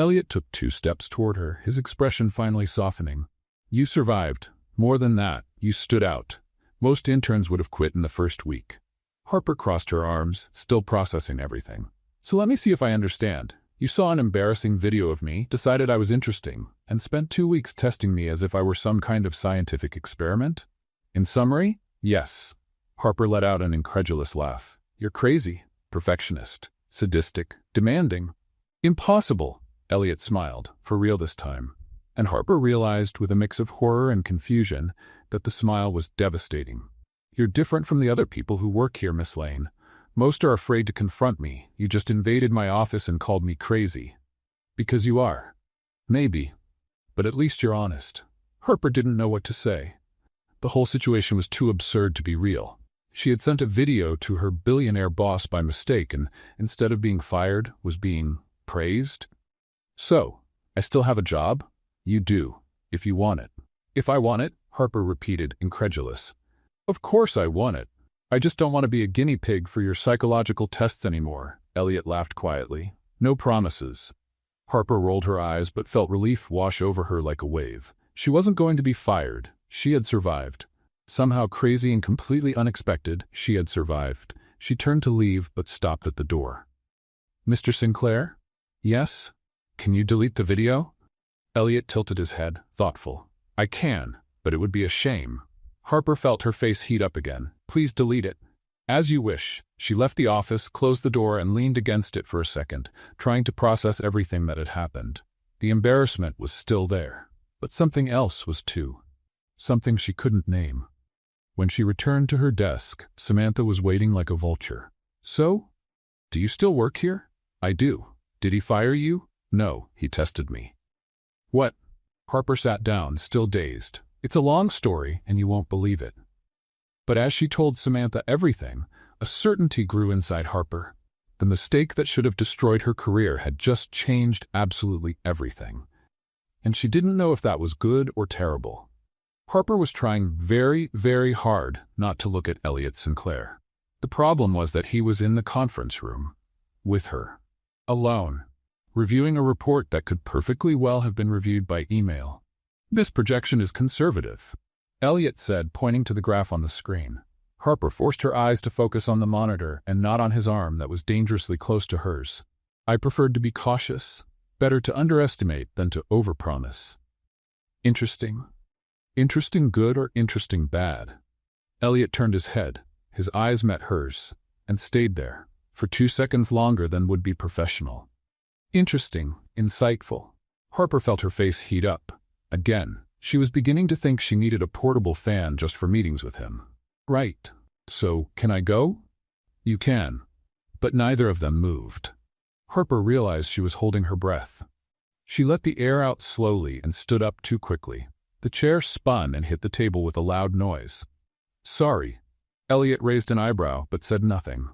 Elliot took 2 steps toward her, his expression finally softening. You survived. More than that, you stood out. Most interns would have quit in the first week. Harper crossed her arms, still processing everything. So let me see if I understand. You saw an embarrassing video of me, decided I was interesting, and spent 2 weeks testing me as if I were some kind of scientific experiment? In summary, yes. Harper let out an incredulous laugh. You're crazy, perfectionist, sadistic, demanding. Impossible, Elliot smiled, for real this time. And Harper realized with a mix of horror and confusion that the smile was devastating. You're different from the other people who work here, Miss Lane. Most are afraid to confront me. You just invaded my office and called me crazy. Because you are. Maybe. But at least you're honest. Harper didn't know what to say. The whole situation was too absurd to be real. She had sent a video to her billionaire boss by mistake and, instead of being fired, was being praised. So, I still have a job? You do, if you want it. If I want it? Harper repeated, incredulous. Of course I want it. I just don't want to be a guinea pig for your psychological tests anymore, Elliot laughed quietly. No promises. Harper rolled her eyes but felt relief wash over her like a wave. She wasn't going to be fired. She had survived. Somehow crazy and completely unexpected, she had survived. She turned to leave but stopped at the door. Mr. Sinclair? Yes? Can you delete the video? Elliot tilted his head, thoughtful. I can, but it would be a shame. Harper felt her face heat up again. Please delete it. As you wish. She left the office, closed the door, and leaned against it for a second, trying to process everything that had happened. The embarrassment was still there, but something else was too. Something she couldn't name. When she returned to her desk, Samantha was waiting like a vulture. So? Do you still work here? I do. Did he fire you? No, he tested me. What? Harper sat down, still dazed. It's a long story, and you won't believe it. But as she told Samantha everything, a certainty grew inside Harper. The mistake that should have destroyed her career had just changed absolutely everything. And she didn't know if that was good or terrible. Harper was trying very, very hard not to look at Elliot Sinclair. The problem was that he was in the conference room, with her, alone, reviewing a report that could perfectly well have been reviewed by email. This projection is conservative, Elliot said, pointing to the graph on the screen. Harper forced her eyes to focus on the monitor and not on his arm that was dangerously close to hers. I preferred to be cautious. Better to underestimate than to overpromise. Interesting. Interesting good or interesting bad? Elliot turned his head. His eyes met hers, and stayed there, for 2 seconds longer than would be professional. Interesting, insightful. Harper felt her face heat up. Again, she was beginning to think she needed a portable fan just for meetings with him. Right. So, can I go? You can. But neither of them moved. Harper realized she was holding her breath. She let the air out slowly and stood up too quickly. The chair spun and hit the table with a loud noise. Sorry. Elliot raised an eyebrow but said nothing.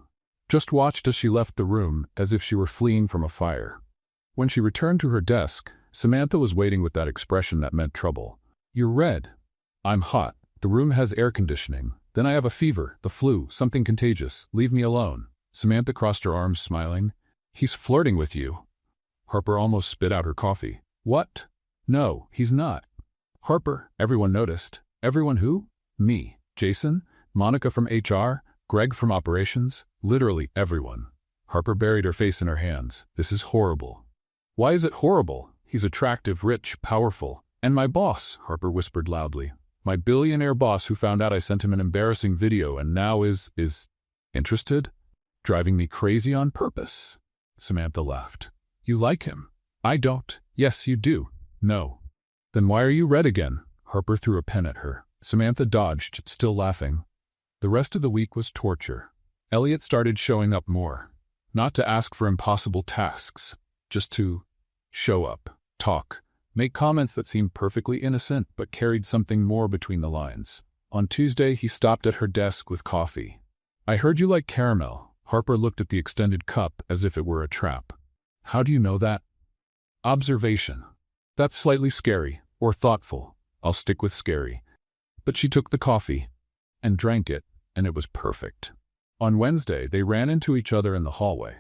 Just watched as she left the room as if she were fleeing from a fire. When she returned to her desk, Samantha was waiting with that expression that meant trouble. You're red. I'm hot. The room has air conditioning. Then I have a fever, the flu, something contagious. Leave me alone. Samantha crossed her arms, smiling. He's flirting with you. Harper almost spit out her coffee. What? No, he's not. Harper, everyone noticed. Everyone who? Me, Jason, Monica from HR, Greg from operations, literally everyone. Harper buried her face in her hands. This is horrible. Why is it horrible? He's attractive, rich, powerful. And my boss, Harper whispered loudly. My billionaire boss who found out I sent him an embarrassing video and now is interested? Driving me crazy on purpose. Samantha laughed. You like him? I don't. Yes, you do. No. Then why are you red again? Harper threw a pen at her. Samantha dodged, still laughing. The rest of the week was torture. Elliot started showing up more. Not to ask for impossible tasks. Just to show up, talk, make comments that seemed perfectly innocent but carried something more between the lines. On Tuesday, he stopped at her desk with coffee. I heard you like caramel. Harper looked at the extended cup as if it were a trap. How do you know that? Observation. That's slightly scary, or thoughtful. I'll stick with scary. But she took the coffee, and drank it, and it was perfect. On Wednesday, they ran into each other in the hallway.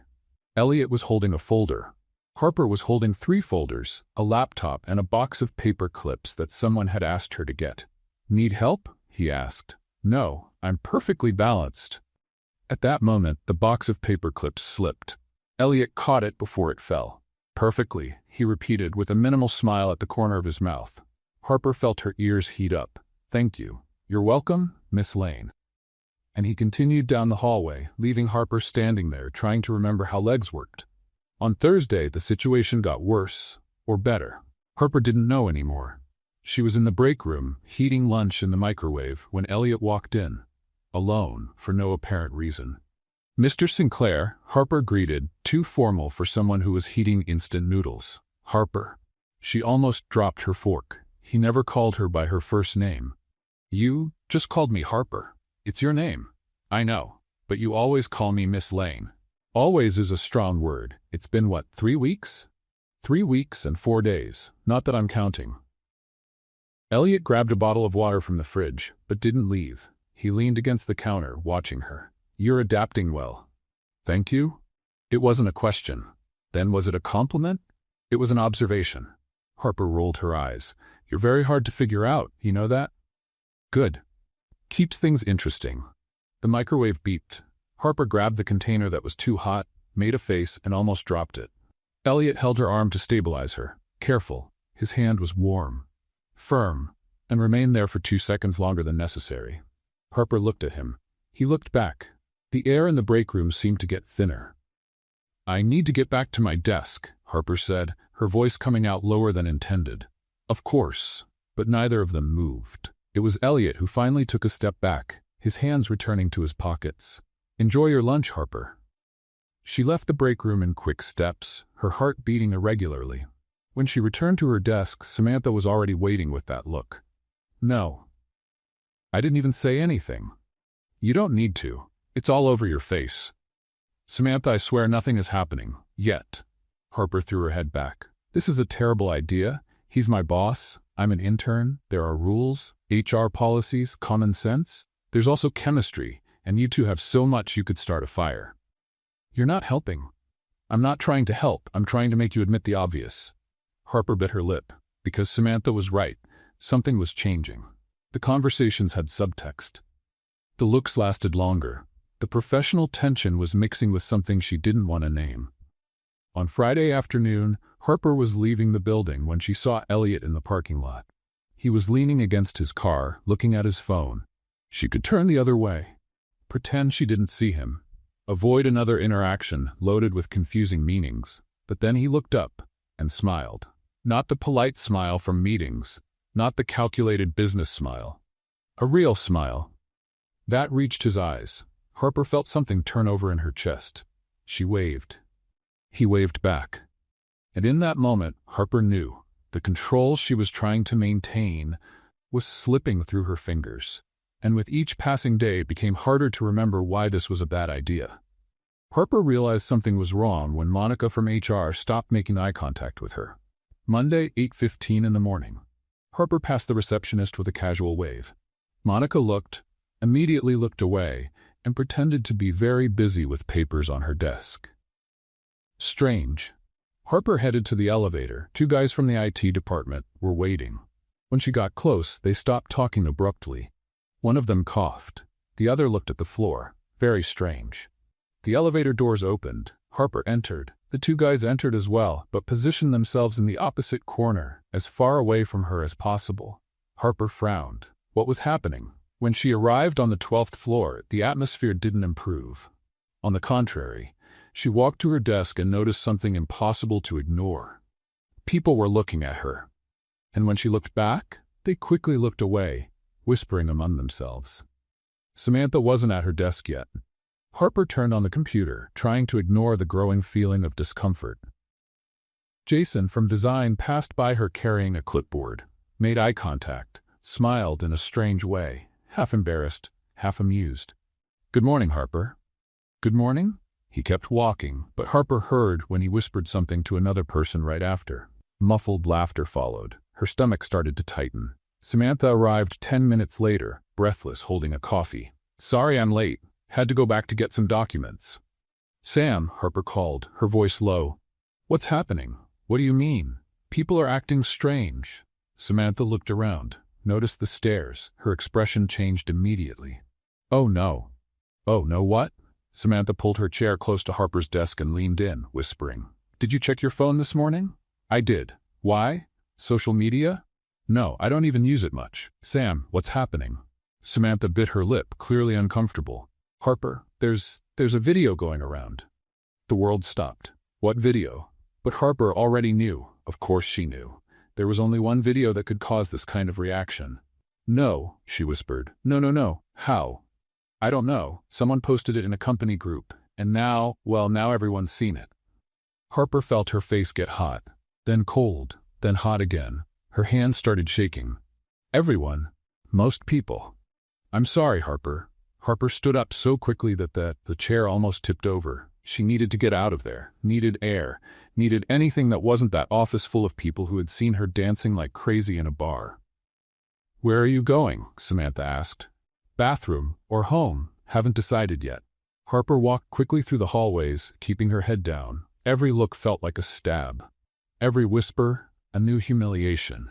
Elliot was holding a folder. Harper was holding 3 folders, a laptop, and a box of paper clips that someone had asked her to get. "Need help?" he asked. "No, I'm perfectly balanced." At that moment, the box of paper clips slipped. Elliot caught it before it fell. "Perfectly," he repeated with a minimal smile at the corner of his mouth. Harper felt her ears heat up. "Thank you. You're welcome, Miss Lane." And he continued down the hallway, leaving Harper standing there trying to remember how legs worked. On Thursday, the situation got worse, or better. Harper didn't know anymore. She was in the break room, heating lunch in the microwave, when Elliot walked in, alone, for no apparent reason. "Mr. Sinclair," Harper greeted, too formal for someone who was heating instant noodles. "Harper." She almost dropped her fork. He never called her by her first name. "You just called me Harper. It's your name." "I know, but you always call me Miss Lane." "Always" is a strong word. It's been what, 3 weeks? 3 weeks and 4 days, not that I'm counting. Elliot grabbed a bottle of water from the fridge, but didn't leave. He leaned against the counter, watching her. "You're adapting well." "Thank you." It wasn't a question. Then was it a compliment? It was an observation. Harper rolled her eyes. "You're very hard to figure out, you know that?" "Good. Keeps things interesting." The microwave beeped. Harper grabbed the container that was too hot, made a face, and almost dropped it. Elliot held her arm to stabilize her. Careful. His hand was warm, firm, and remained there for 2 seconds longer than necessary. Harper looked at him. He looked back. The air in the break room seemed to get thinner. "I need to get back to my desk," Harper said, her voice coming out lower than intended. "Of course." But neither of them moved. It was Elliot who finally took a step back, his hands returning to his pockets. "Enjoy your lunch, Harper." She left the break room in quick steps, her heart beating irregularly. When she returned to her desk, Samantha was already waiting with that look. "No. I didn't even say anything." "You don't need to. It's all over your face." "Samantha, I swear nothing is happening. Yet." Harper threw her head back. "This is a terrible idea. He's my boss. I'm an intern. There are rules, HR policies, common sense. There's also chemistry, and you two have so much you could start a fire." "You're not helping." "I'm not trying to help. I'm trying to make you admit the obvious." Harper bit her lip. Because Samantha was right. Something was changing. The conversations had subtext. The looks lasted longer. The professional tension was mixing with something she didn't want to name. On Friday afternoon, Harper was leaving the building when she saw Elliot in the parking lot. He was leaning against his car, looking at his phone. She could turn the other way. Pretend she didn't see him. Avoid another interaction loaded with confusing meanings. But then he looked up and smiled. Not the polite smile from meetings. Not the calculated business smile. A real smile. That reached his eyes. Harper felt something turn over in her chest. She waved. He waved back. And in that moment, Harper knew the control she was trying to maintain was slipping through her fingers. And with each passing day, it became harder to remember why this was a bad idea. Harper realized something was wrong when Monica from HR stopped making eye contact with her. Monday, 8:15 in the morning. Harper passed the receptionist with a casual wave. Monica immediately looked away, and pretended to be very busy with papers on her desk. Strange. Harper headed to the elevator. 2 guys from the IT department were waiting. When she got close, they stopped talking abruptly. One of them coughed. The other looked at the floor. Very strange. The elevator doors opened. Harper entered. The 2 guys entered as well, but positioned themselves in the opposite corner, as far away from her as possible. Harper frowned. What was happening? When she arrived on the 12th floor, the atmosphere didn't improve. On the contrary, she walked to her desk and noticed something impossible to ignore. People were looking at her. And when she looked back, they quickly looked away, whispering among themselves. Samantha wasn't at her desk yet. Harper turned on the computer, trying to ignore the growing feeling of discomfort. Jason from design passed by her carrying a clipboard, made eye contact, smiled in a strange way, half embarrassed, half amused. "Good morning, Harper." "Good morning?" He kept walking, but Harper heard when he whispered something to another person right after. Muffled laughter followed. Her stomach started to tighten. Samantha arrived 10 minutes later, breathless, holding a coffee. "Sorry I'm late. Had to go back to get some documents." "Sam," Harper called, her voice low. What's happening? What do you mean? People are acting strange. Samantha looked around, noticed the stares. Her expression changed immediately. Oh no. Oh no, what? Samantha pulled her chair close to Harper's desk and leaned in, whispering. Did you check your phone this morning? I did. Why? Social media? No, I don't even use it much. Sam, what's happening? Samantha bit her lip, clearly uncomfortable. Harper, there's a video going around. The world stopped. What video? But Harper already knew. Of course she knew. There was only one video that could cause this kind of reaction. No, she whispered. No. How? I don't know. Someone posted it in a company group, and now everyone's seen it. Harper felt her face get hot, then cold, then hot again. Her hands started shaking. Everyone. Most people. I'm sorry, Harper. Harper stood up so quickly that the chair almost tipped over. She needed to get out of there, needed air, needed anything that wasn't that office full of people who had seen her dancing like crazy in a bar. Where are you going? Samantha asked. Bathroom or home? Haven't decided yet. Harper walked quickly through the hallways, keeping her head down. Every look felt like a stab. Every whisper, a new humiliation.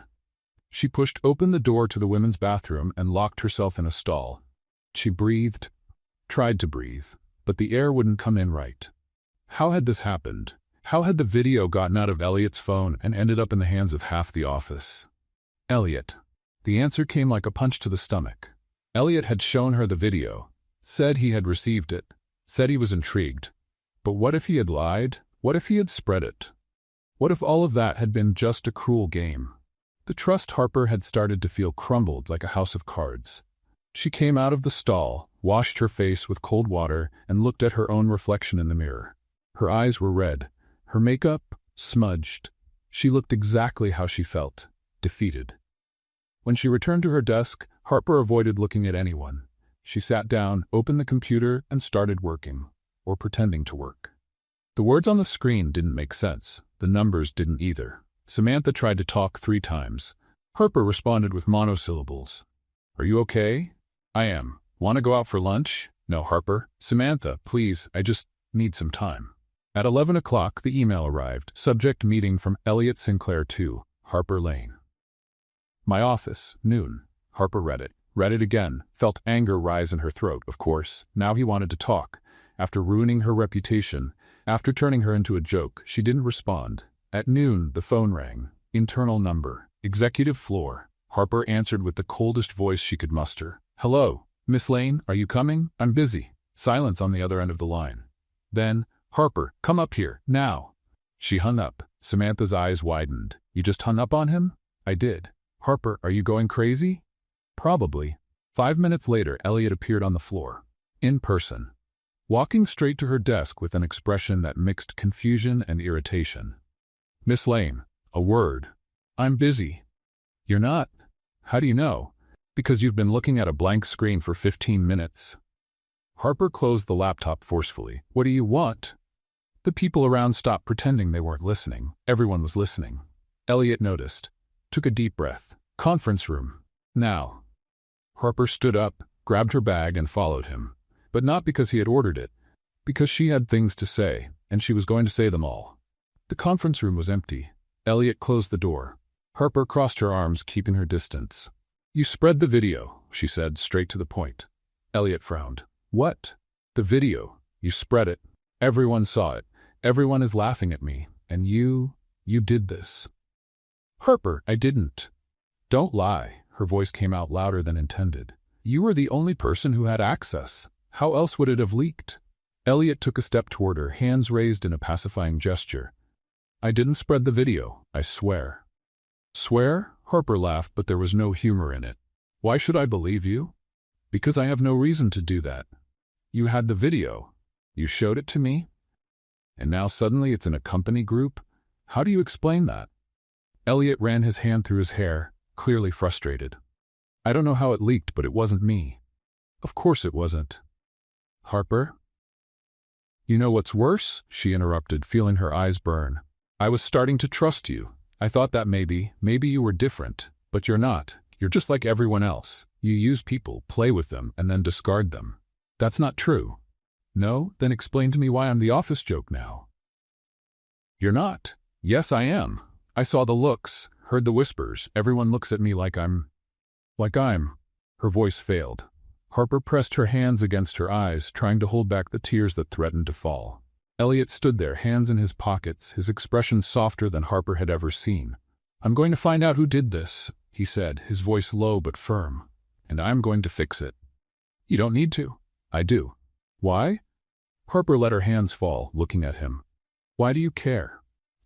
She pushed open the door to the women's bathroom and locked herself in a stall. She breathed, tried to breathe, but the air wouldn't come in right. How had this happened? How had the video gotten out of Elliot's phone and ended up in the hands of half the office? Elliot. The answer came like a punch to the stomach. Elliot had shown her the video, said he had received it, said he was intrigued. But what if he had lied? What if he had spread it? What if all of that had been just a cruel game? The trust Harper had started to feel crumbled like a house of cards. She came out of the stall, washed her face with cold water, and looked at her own reflection in the mirror. Her eyes were red, her makeup smudged. She looked exactly how she felt, defeated. When she returned to her desk, Harper avoided looking at anyone. She sat down, opened the computer, and started working, or pretending to work. The words on the screen didn't make sense. The numbers didn't either. Samantha tried to talk 3 times. Harper responded with monosyllables. Are you okay? I am. Want to go out for lunch? No, Harper. Samantha, please, I just need some time. At 11 o'clock, the email arrived. Subject meeting from Elliot Sinclair to Harper Lane. My office, noon. Harper read it again, felt anger rise in her throat, of course. Now he wanted to talk. After ruining her reputation, after turning her into a joke, she didn't respond. At noon, the phone rang. Internal number. Executive floor. Harper answered with the coldest voice she could muster. Hello, Miss Lane, are you coming? I'm busy. Silence on the other end of the line. Then, Harper, come up here, now. She hung up. Samantha's eyes widened. You just hung up on him? I did. Harper, are you going crazy? Probably. 5 minutes later, Elliot appeared on the floor. In person. Walking straight to her desk with an expression that mixed confusion and irritation. Miss Lane, a word. I'm busy. You're not? How do you know? Because you've been looking at a blank screen for 15 minutes. Harper closed the laptop forcefully. What do you want? The people around stopped pretending they weren't listening. Everyone was listening. Elliot noticed. Took a deep breath. Conference room. Now. Harper stood up, grabbed her bag, and followed him. But not because he had ordered it. Because she had things to say, and she was going to say them all. The conference room was empty. Elliot closed the door. Harper crossed her arms, keeping her distance. You spread the video, she said, straight to the point. Elliot frowned. What? The video. You spread it. Everyone saw it. Everyone is laughing at me. And you did this. Harper, I didn't. Don't lie. Her voice came out louder than intended. You were the only person who had access. How else would it have leaked? Elliot took a step toward her, hands raised in a pacifying gesture. I didn't spread the video, I swear. Swear? Harper laughed, but there was no humor in it. Why should I believe you? Because I have no reason to do that. You had the video. You showed it to me. And now suddenly it's in a company group? How do you explain that? Elliot ran his hand through his hair, clearly frustrated. I don't know how it leaked, but it wasn't me. Of course it wasn't. Harper? You know what's worse? She interrupted, feeling her eyes burn. I was starting to trust you. I thought that maybe you were different, but you're not. You're just like everyone else. You use people, play with them, and then discard them. That's not true. No? Then explain to me why I'm the office joke now. You're not. Yes, I am. I saw the looks, heard the whispers. Everyone looks at me like I'm. Her voice failed. Harper pressed her hands against her eyes, trying to hold back the tears that threatened to fall. Elliot stood there, hands in his pockets, his expression softer than Harper had ever seen. I'm going to find out who did this, he said, his voice low but firm. And I'm going to fix it. You don't need to. I do. Why? Harper let her hands fall, looking at him. Why do you care?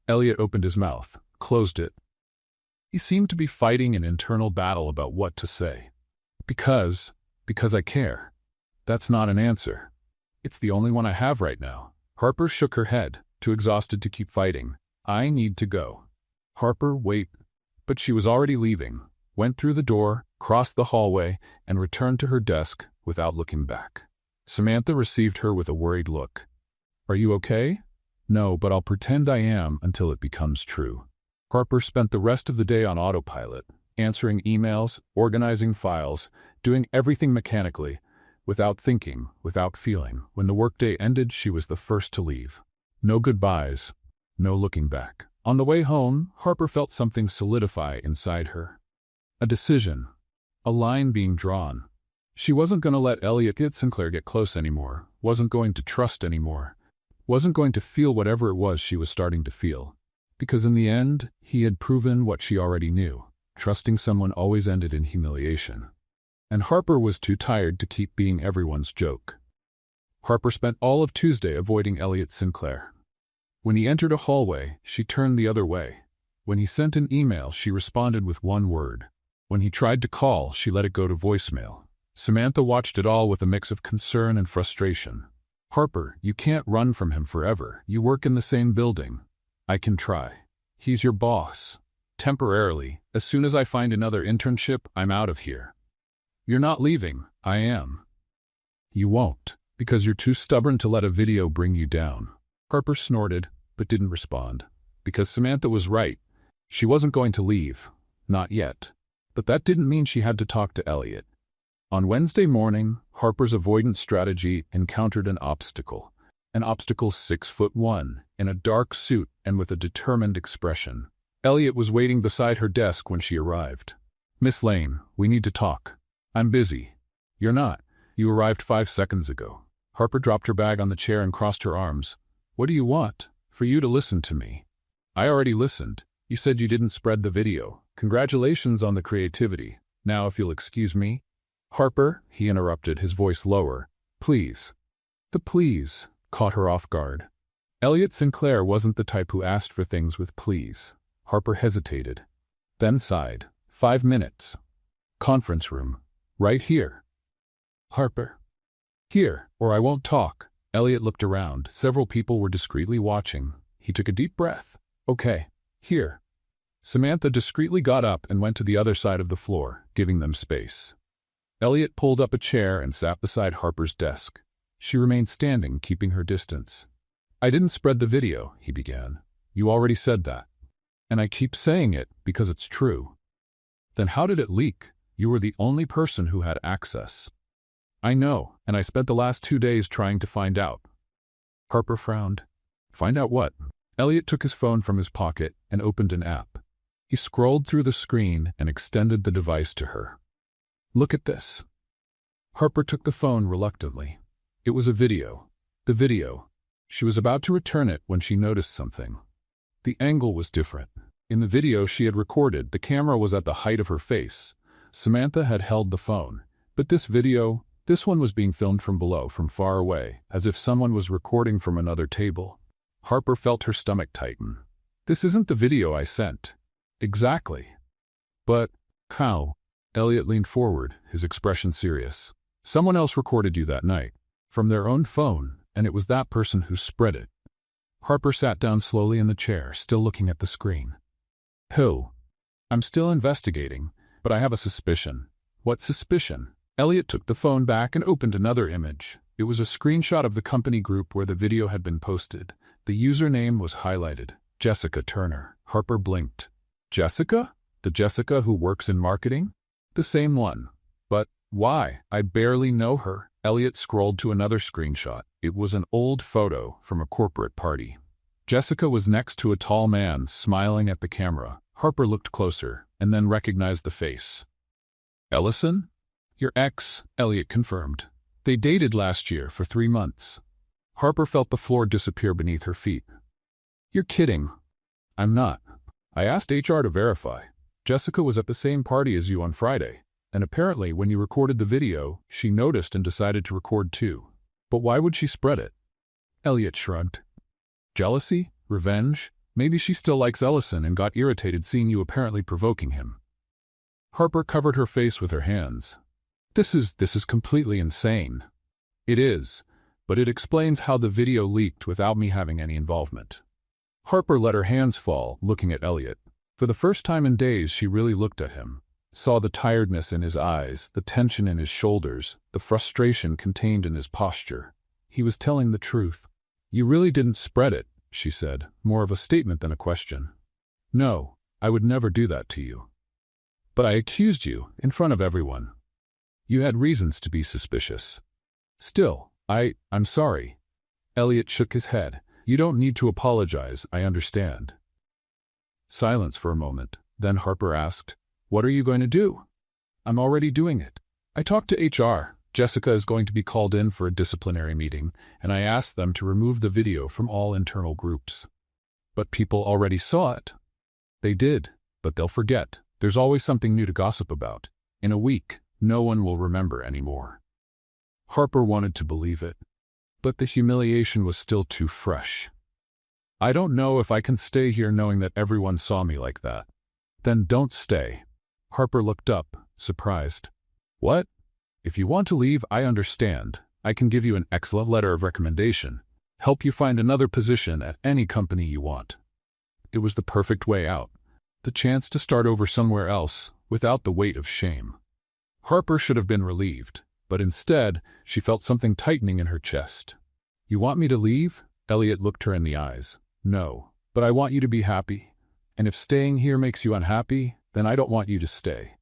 Elliot opened his mouth, closed it. He seemed to be fighting an internal battle about what to say. Because I care. That's not an answer. It's the only one I have right now. Harper shook her head, too exhausted to keep fighting. I need to go. Harper, wait. But she was already leaving, went through the door, crossed the hallway, and returned to her desk without looking back. Samantha received her with a worried look. Are you okay? No, but I'll pretend I am until it becomes true. Harper spent the rest of the day on autopilot, answering emails, organizing files, doing everything mechanically, without thinking, without feeling. When the workday ended, she was the first to leave. No goodbyes, no looking back. On the way home, Harper felt something solidify inside her. A decision. A line being drawn. She wasn't going to let Elliot Sinclair get close anymore, wasn't going to trust anymore, wasn't going to feel whatever it was she was starting to feel. Because in the end, he had proven what she already knew. Trusting someone always ended in humiliation. And Harper was too tired to keep being everyone's joke. Harper spent all of Tuesday avoiding Elliot Sinclair. When he entered a hallway, she turned the other way. When he sent an email, she responded with one word. When he tried to call, she let it go to voicemail. Samantha watched it all with a mix of concern and frustration. Harper, you can't run from him forever. You work in the same building. I can try. He's your boss. Temporarily. As soon as I find another internship, I'm out of here. You're not leaving. I am. You won't, because you're too stubborn to let a video bring you down. Harper snorted, but didn't respond. Because Samantha was right. She wasn't going to leave. Not yet. But that didn't mean she had to talk to Elliot. On Wednesday morning, Harper's avoidance strategy encountered an obstacle. An obstacle 6'1", in a dark suit and with a determined expression. Elliot was waiting beside her desk when she arrived. Miss Lane, we need to talk. I'm busy. You're not. You arrived 5 seconds ago. Harper dropped her bag on the chair and crossed her arms. What do you want? For you to listen to me. I already listened. You said you didn't spread the video. Congratulations on the creativity. Now if you'll excuse me. Harper, he interrupted, his voice lower. Please. The please caught her off guard. Elliot Sinclair wasn't the type who asked for things with please. Harper hesitated. Then sighed. 5 minutes. Conference room. Right here. Harper. Here, or I won't talk. Elliot looked around. Several people were discreetly watching. He took a deep breath. Okay. Here. Samantha discreetly got up and went to the other side of the floor, giving them space. Elliot pulled up a chair and sat beside Harper's desk. She remained standing, keeping her distance. I didn't spread the video, he began. You already said that. And I keep saying it because it's true. Then how did it leak? You were the only person who had access. I know, and I spent the last 2 days trying to find out. Harper frowned. Find out what? Elliot took his phone from his pocket and opened an app. He scrolled through the screen and extended the device to her. Look at this. Harper took the phone reluctantly. It was a video. The video. She was about to return it when she noticed something. The angle was different. In the video she had recorded, the camera was at the height of her face. Samantha had held the phone. But this video, this one was being filmed from below, from far away, as if someone was recording from another table. Harper felt her stomach tighten. This isn't the video I sent. Exactly. But how? Elliot leaned forward, his expression serious. Someone else recorded you that night. From their own phone, and it was that person who spread it. Harper sat down slowly in the chair, still looking at the screen. Who? I'm still investigating, but I have a suspicion. What suspicion? Elliot took the phone back and opened another image. It was a screenshot of the company group where the video had been posted. The username was highlighted. Jessica Turner. Harper blinked. Jessica? The Jessica who works in marketing? The same one. But why? I barely know her. Elliot scrolled to another screenshot. It was an old photo from a corporate party. Jessica was next to a tall man, smiling at the camera. Harper looked closer, and then recognized the face. Ellison? Your ex, Elliot confirmed. They dated last year for 3 months. Harper felt the floor disappear beneath her feet. You're kidding. I'm not. I asked HR to verify. Jessica was at the same party as you on Friday, and apparently when you recorded the video, she noticed and decided to record too. But why would she spread it? Elliot shrugged. Jealousy? Revenge? Maybe she still likes Ellison and got irritated seeing you apparently provoking him. Harper covered her face with her hands. This is completely insane. It is, but it explains how the video leaked without me having any involvement. Harper let her hands fall, looking at Elliot. For the first time in days, she really looked at him, saw the tiredness in his eyes, the tension in his shoulders, the frustration contained in his posture. He was telling the truth. You really didn't spread it, she said, more of a statement than a question. No, I would never do that to you. But I accused you, in front of everyone. You had reasons to be suspicious. Still, I'm sorry. Elliot shook his head. You don't need to apologize, I understand. Silence for a moment. Then Harper asked, What are you going to do? I'm already doing it. I talked to HR. Jessica is going to be called in for a disciplinary meeting, and I asked them to remove the video from all internal groups. But people already saw it. They did, but they'll forget. There's always something new to gossip about. In a week, no one will remember anymore. Harper wanted to believe it, but the humiliation was still too fresh. I don't know if I can stay here knowing that everyone saw me like that. Then don't stay. Harper looked up, surprised. What? If you want to leave, I understand. I can give you an excellent letter of recommendation. Help you find another position at any company you want. It was the perfect way out. The chance to start over somewhere else, without the weight of shame. Harper should have been relieved, but instead, she felt something tightening in her chest. You want me to leave? Elliot looked her in the eyes. No, but I want you to be happy. And if staying here makes you unhappy, then I don't want you to stay.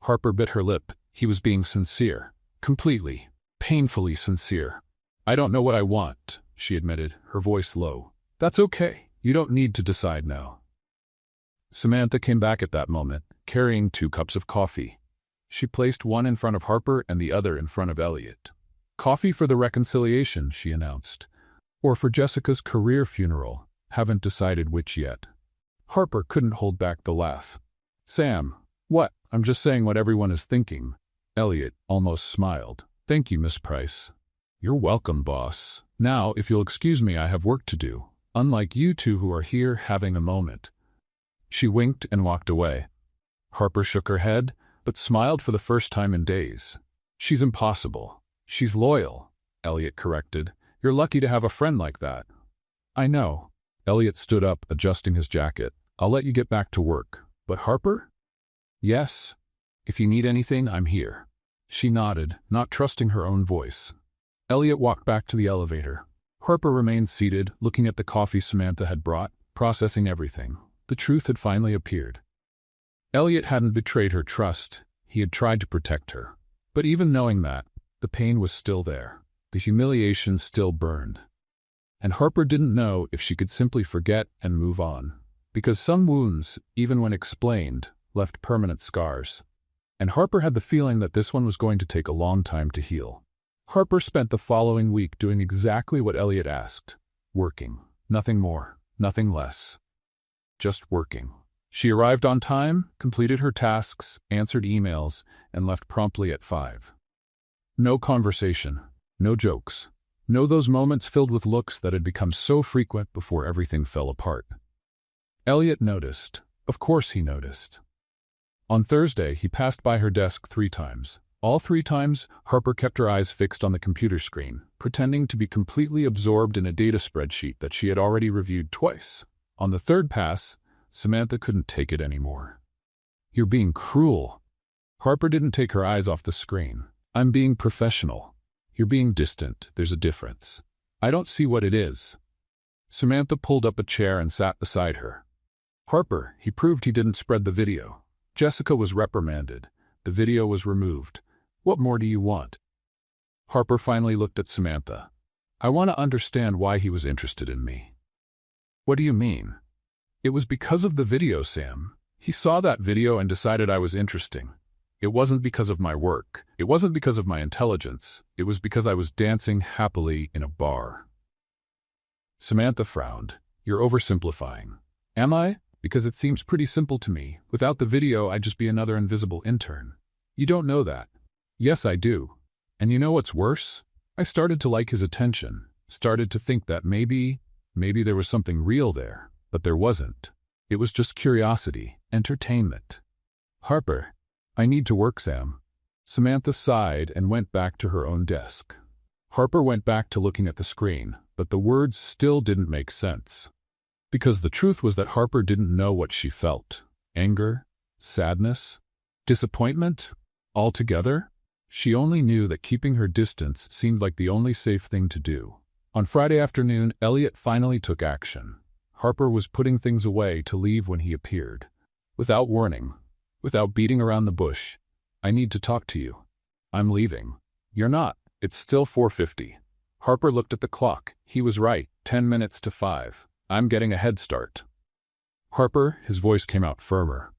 Harper bit her lip. He was being sincere. Completely, painfully sincere. I don't know what I want, she admitted, her voice low. That's okay. You don't need to decide now. Samantha came back at that moment, carrying 2 cups of coffee. She placed one in front of Harper and the other in front of Elliot. Coffee for the reconciliation, she announced. Or for Jessica's career funeral. Haven't decided which yet. Harper couldn't hold back the laugh. Sam, what? I'm just saying what everyone is thinking. Elliot almost smiled. Thank you, Miss Price. You're welcome, boss. Now, if you'll excuse me, I have work to do. Unlike you two who are here having a moment. She winked and walked away. Harper shook her head, but smiled for the first time in days. She's impossible. She's loyal, Elliot corrected. You're lucky to have a friend like that. I know. Elliot stood up, adjusting his jacket. I'll let you get back to work. But Harper? Yes. If you need anything, I'm here. She nodded, not trusting her own voice. Elliot walked back to the elevator. Harper remained seated, looking at the coffee Samantha had brought, processing everything. The truth had finally appeared. Elliot hadn't betrayed her trust. He had tried to protect her. But even knowing that, the pain was still there. The humiliation still burned. And Harper didn't know if she could simply forget and move on. Because some wounds, even when explained, left permanent scars. And Harper had the feeling that this one was going to take a long time to heal. Harper spent the following week doing exactly what Elliot asked. Working. Nothing more, nothing less. Just working. She arrived on time, completed her tasks, answered emails, and left promptly at 5. No conversation, no jokes, no those moments filled with looks that had become so frequent before everything fell apart. Elliot noticed. Of course he noticed. On Thursday, he passed by her desk 3 times. All 3 times, Harper kept her eyes fixed on the computer screen, pretending to be completely absorbed in a data spreadsheet that she had already reviewed twice. On the 3rd pass, Samantha couldn't take it anymore. You're being cruel. Harper didn't take her eyes off the screen. I'm being professional. You're being distant. There's a difference. I don't see what it is. Samantha pulled up a chair and sat beside her. Harper, he proved he didn't spread the video. Jessica was reprimanded. The video was removed. What more do you want? Harper finally looked at Samantha. I want to understand why he was interested in me. What do you mean? It was because of the video, Sam. He saw that video and decided I was interesting. It wasn't because of my work. It wasn't because of my intelligence. It was because I was dancing happily in a bar. Samantha frowned. You're oversimplifying. Am I? Because it seems pretty simple to me. Without the video, I'd just be another invisible intern. You don't know that. Yes, I do. And you know what's worse? I started to like his attention. Started to think that maybe there was something real there. But there wasn't. It was just curiosity, entertainment. Harper, I need to work, Sam. Samantha sighed and went back to her own desk. Harper went back to looking at the screen, but the words still didn't make sense. Because the truth was that Harper didn't know what she felt. Anger? Sadness? Disappointment? All together? She only knew that keeping her distance seemed like the only safe thing to do. On Friday afternoon, Elliot finally took action. Harper was putting things away to leave when he appeared. Without warning, without beating around the bush, I need to talk to you. I'm leaving. You're not. It's still 4:50. Harper looked at the clock. He was right, 10 minutes to 5. I'm getting a head start. Harper, his voice came out firmer.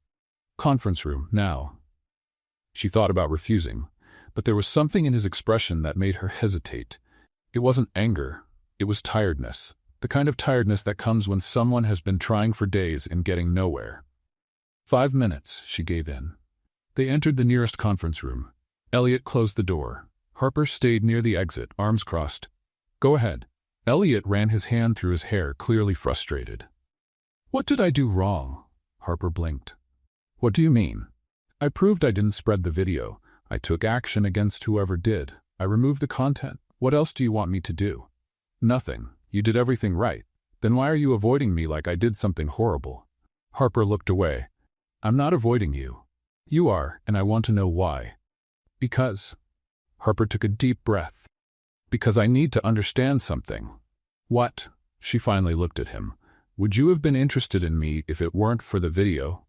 Conference room, now. She thought about refusing, but there was something in his expression that made her hesitate. It wasn't anger. It was tiredness. The kind of tiredness that comes when someone has been trying for days and getting nowhere. 5 minutes, she gave in. They entered the nearest conference room. Elliot closed the door. Harper stayed near the exit, arms crossed. Go ahead. Elliot ran his hand through his hair, clearly frustrated. What did I do wrong? Harper blinked. What do you mean? I proved I didn't spread the video. I took action against whoever did. I removed the content. What else do you want me to do? Nothing. You did everything right. Then why are you avoiding me like I did something horrible? Harper looked away. I'm not avoiding you. You are, and I want to know why. Because. Harper took a deep breath. Because I need to understand something. What? She finally looked at him. Would you have been interested in me if it weren't for the video?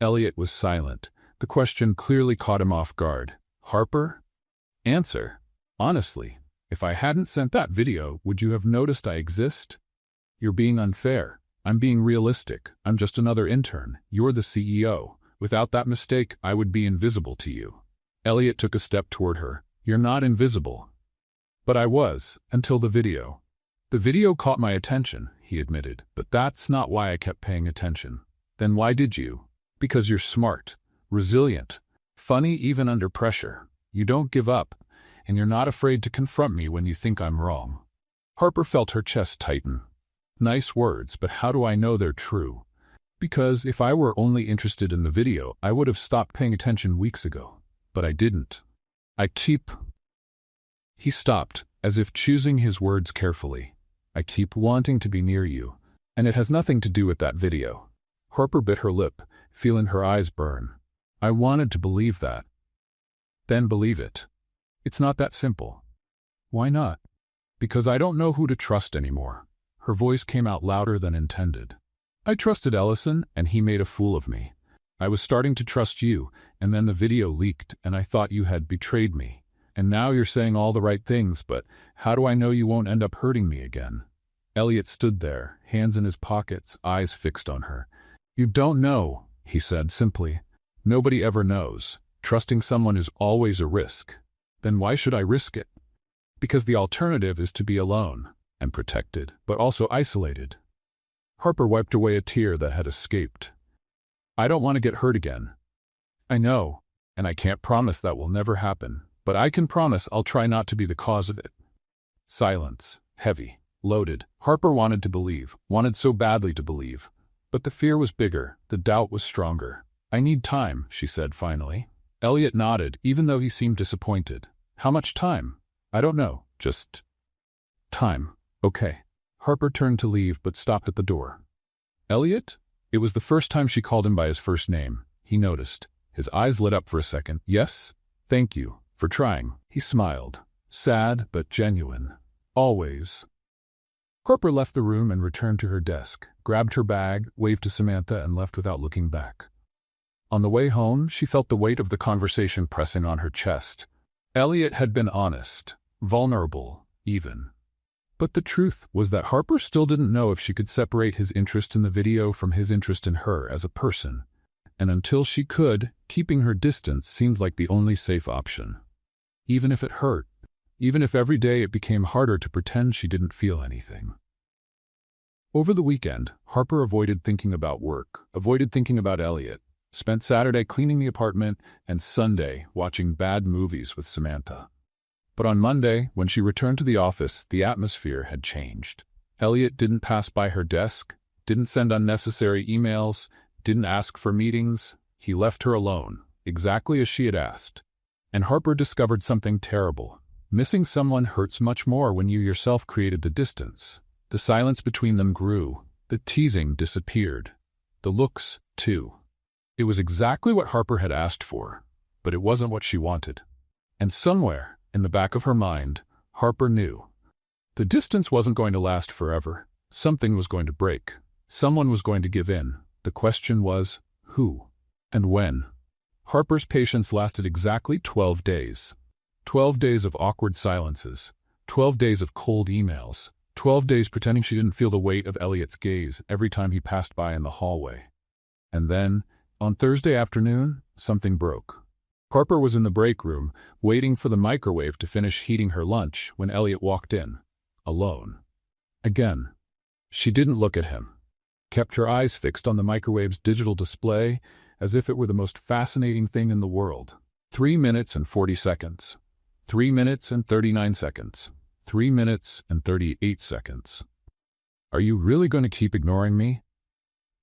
Elliot was silent. The question clearly caught him off guard. Harper? Answer. Honestly. If I hadn't sent that video, would you have noticed I exist? You're being unfair. I'm being realistic. I'm just another intern. You're the CEO. Without that mistake, I would be invisible to you. Elliot took a step toward her. You're not invisible. But I was, until the video. The video caught my attention, he admitted, but that's not why I kept paying attention. Then why did you? Because you're smart, resilient, funny even under pressure. You don't give up. And you're not afraid to confront me when you think I'm wrong. Harper felt her chest tighten. Nice words, but how do I know they're true? Because if I were only interested in the video, I would have stopped paying attention weeks ago. But I didn't. He stopped, as if choosing his words carefully. I keep wanting to be near you. And it has nothing to do with that video. Harper bit her lip, feeling her eyes burn. I wanted to believe that. Then believe it. It's not that simple. Why not? Because I don't know who to trust anymore. Her voice came out louder than intended. I trusted Ellison, and he made a fool of me. I was starting to trust you, and then the video leaked, and I thought you had betrayed me. And now you're saying all the right things, but how do I know you won't end up hurting me again? Elliot stood there, hands in his pockets, eyes fixed on her. You don't know, he said simply. Nobody ever knows. Trusting someone is always a risk. Then why should I risk it? Because the alternative is to be alone and protected, but also isolated. Harper wiped away a tear that had escaped. I don't want to get hurt again. I know, and I can't promise that will never happen, but I can promise I'll try not to be the cause of it. Silence, heavy, loaded. Harper wanted to believe, wanted so badly to believe. But the fear was bigger, the doubt was stronger. I need time, she said finally. Elliot nodded, even though he seemed disappointed. How much time? I don't know, just time. Okay. Harper turned to leave but stopped at the door. Elliot? It was the first time she called him by his first name. He noticed. His eyes lit up for a second. Yes? Thank you. For trying. He smiled. Sad but genuine. Always. Harper left the room and returned to her desk, grabbed her bag, waved to Samantha, and left without looking back. On the way home, she felt the weight of the conversation pressing on her chest. Elliot had been honest, vulnerable, even. But the truth was that Harper still didn't know if she could separate his interest in the video from his interest in her as a person. And until she could, keeping her distance seemed like the only safe option. Even if it hurt, even if every day it became harder to pretend she didn't feel anything. Over the weekend, Harper avoided thinking about work, avoided thinking about Elliot, spent Saturday cleaning the apartment, and Sunday watching bad movies with Samantha. But on Monday, when she returned to the office, the atmosphere had changed. Elliot didn't pass by her desk, didn't send unnecessary emails, didn't ask for meetings. He left her alone, exactly as she had asked. And Harper discovered something terrible. Missing someone hurts much more when you yourself created the distance. The silence between them grew. The teasing disappeared. The looks, too. It was exactly what Harper had asked for, but it wasn't what she wanted. And somewhere, in the back of her mind, Harper knew. The distance wasn't going to last forever. Something was going to break. Someone was going to give in. The question was, who? And when? Harper's patience lasted exactly 12 days. 12 days of awkward silences. 12 days of cold emails. 12 days pretending she didn't feel the weight of Elliot's gaze every time he passed by in the hallway. And then, on Thursday afternoon, something broke. Harper was in the break room, waiting for the microwave to finish heating her lunch when Elliot walked in, alone. Again. She didn't look at him. Kept her eyes fixed on the microwave's digital display as if it were the most fascinating thing in the world. 3 minutes and 40 seconds. 3 minutes and 39 seconds. 3 minutes and 38 seconds. Are you really going to keep ignoring me?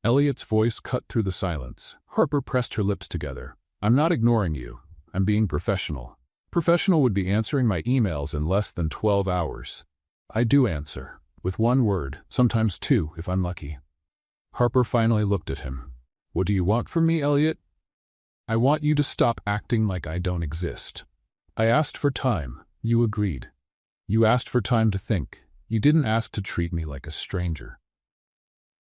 Elliot's voice cut through the silence. Harper pressed her lips together. I'm not ignoring you. I'm being professional. Professional would be answering my emails in less than 12 hours. I do answer, with 1 word, sometimes 2 if I'm lucky. Harper finally looked at him. What do you want from me, Elliot? I want you to stop acting like I don't exist. I asked for time. You agreed. You asked for time to think. You didn't ask to treat me like a stranger.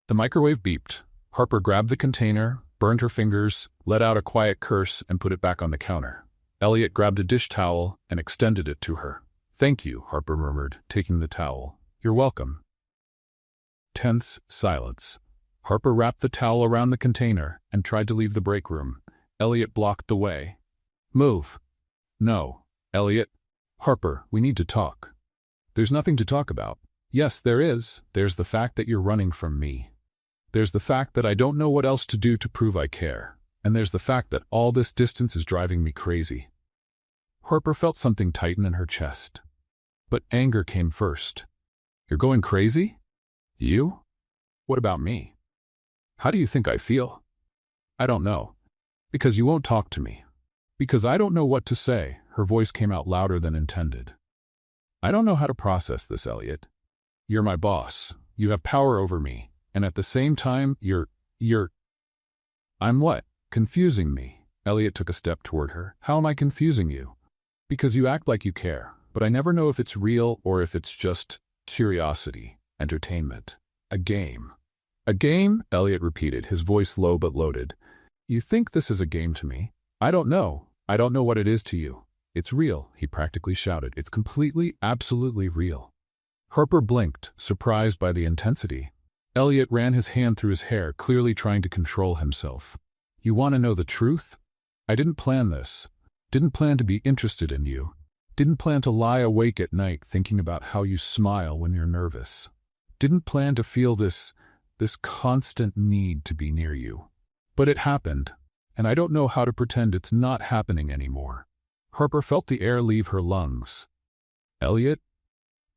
The microwave beeped. Harper grabbed the container, burned her fingers, let out a quiet curse, and put it back on the counter. Elliot grabbed a dish towel and extended it to her. Thank you, Harper murmured, taking the towel. You're welcome. Tense silence. Harper wrapped the towel around the container and tried to leave the break room. Elliot blocked the way. Move. No, Elliot. Harper, we need to talk. There's nothing to talk about. Yes, there is. There's the fact that you're running from me. There's the fact that I don't know what else to do to prove I care. And there's the fact that all this distance is driving me crazy. Harper felt something tighten in her chest. But anger came first. You're going crazy? You? What about me? How do you think I feel? I don't know. Because you won't talk to me. Because I don't know what to say. Her voice came out louder than intended. I don't know how to process this, Elliot. You're my boss. You have power over me. And at the same time, I'm what? Confusing me. Elliot took a step toward her. How am I confusing you? Because you act like you care, but I never know if it's real or if it's just curiosity, entertainment, a game. A game? Elliot repeated, his voice low but loaded. You think this is a game to me? I don't know. I don't know what it is to you. It's real, he practically shouted. It's completely, absolutely real. Harper blinked, surprised by the intensity. Elliot ran his hand through his hair, clearly trying to control himself. You want to know the truth? I didn't plan this. Didn't plan to be interested in you. Didn't plan to lie awake at night thinking about how you smile when you're nervous. Didn't plan to feel this constant need to be near you. But it happened, and I don't know how to pretend it's not happening anymore. Harper felt the air leave her lungs. Elliot?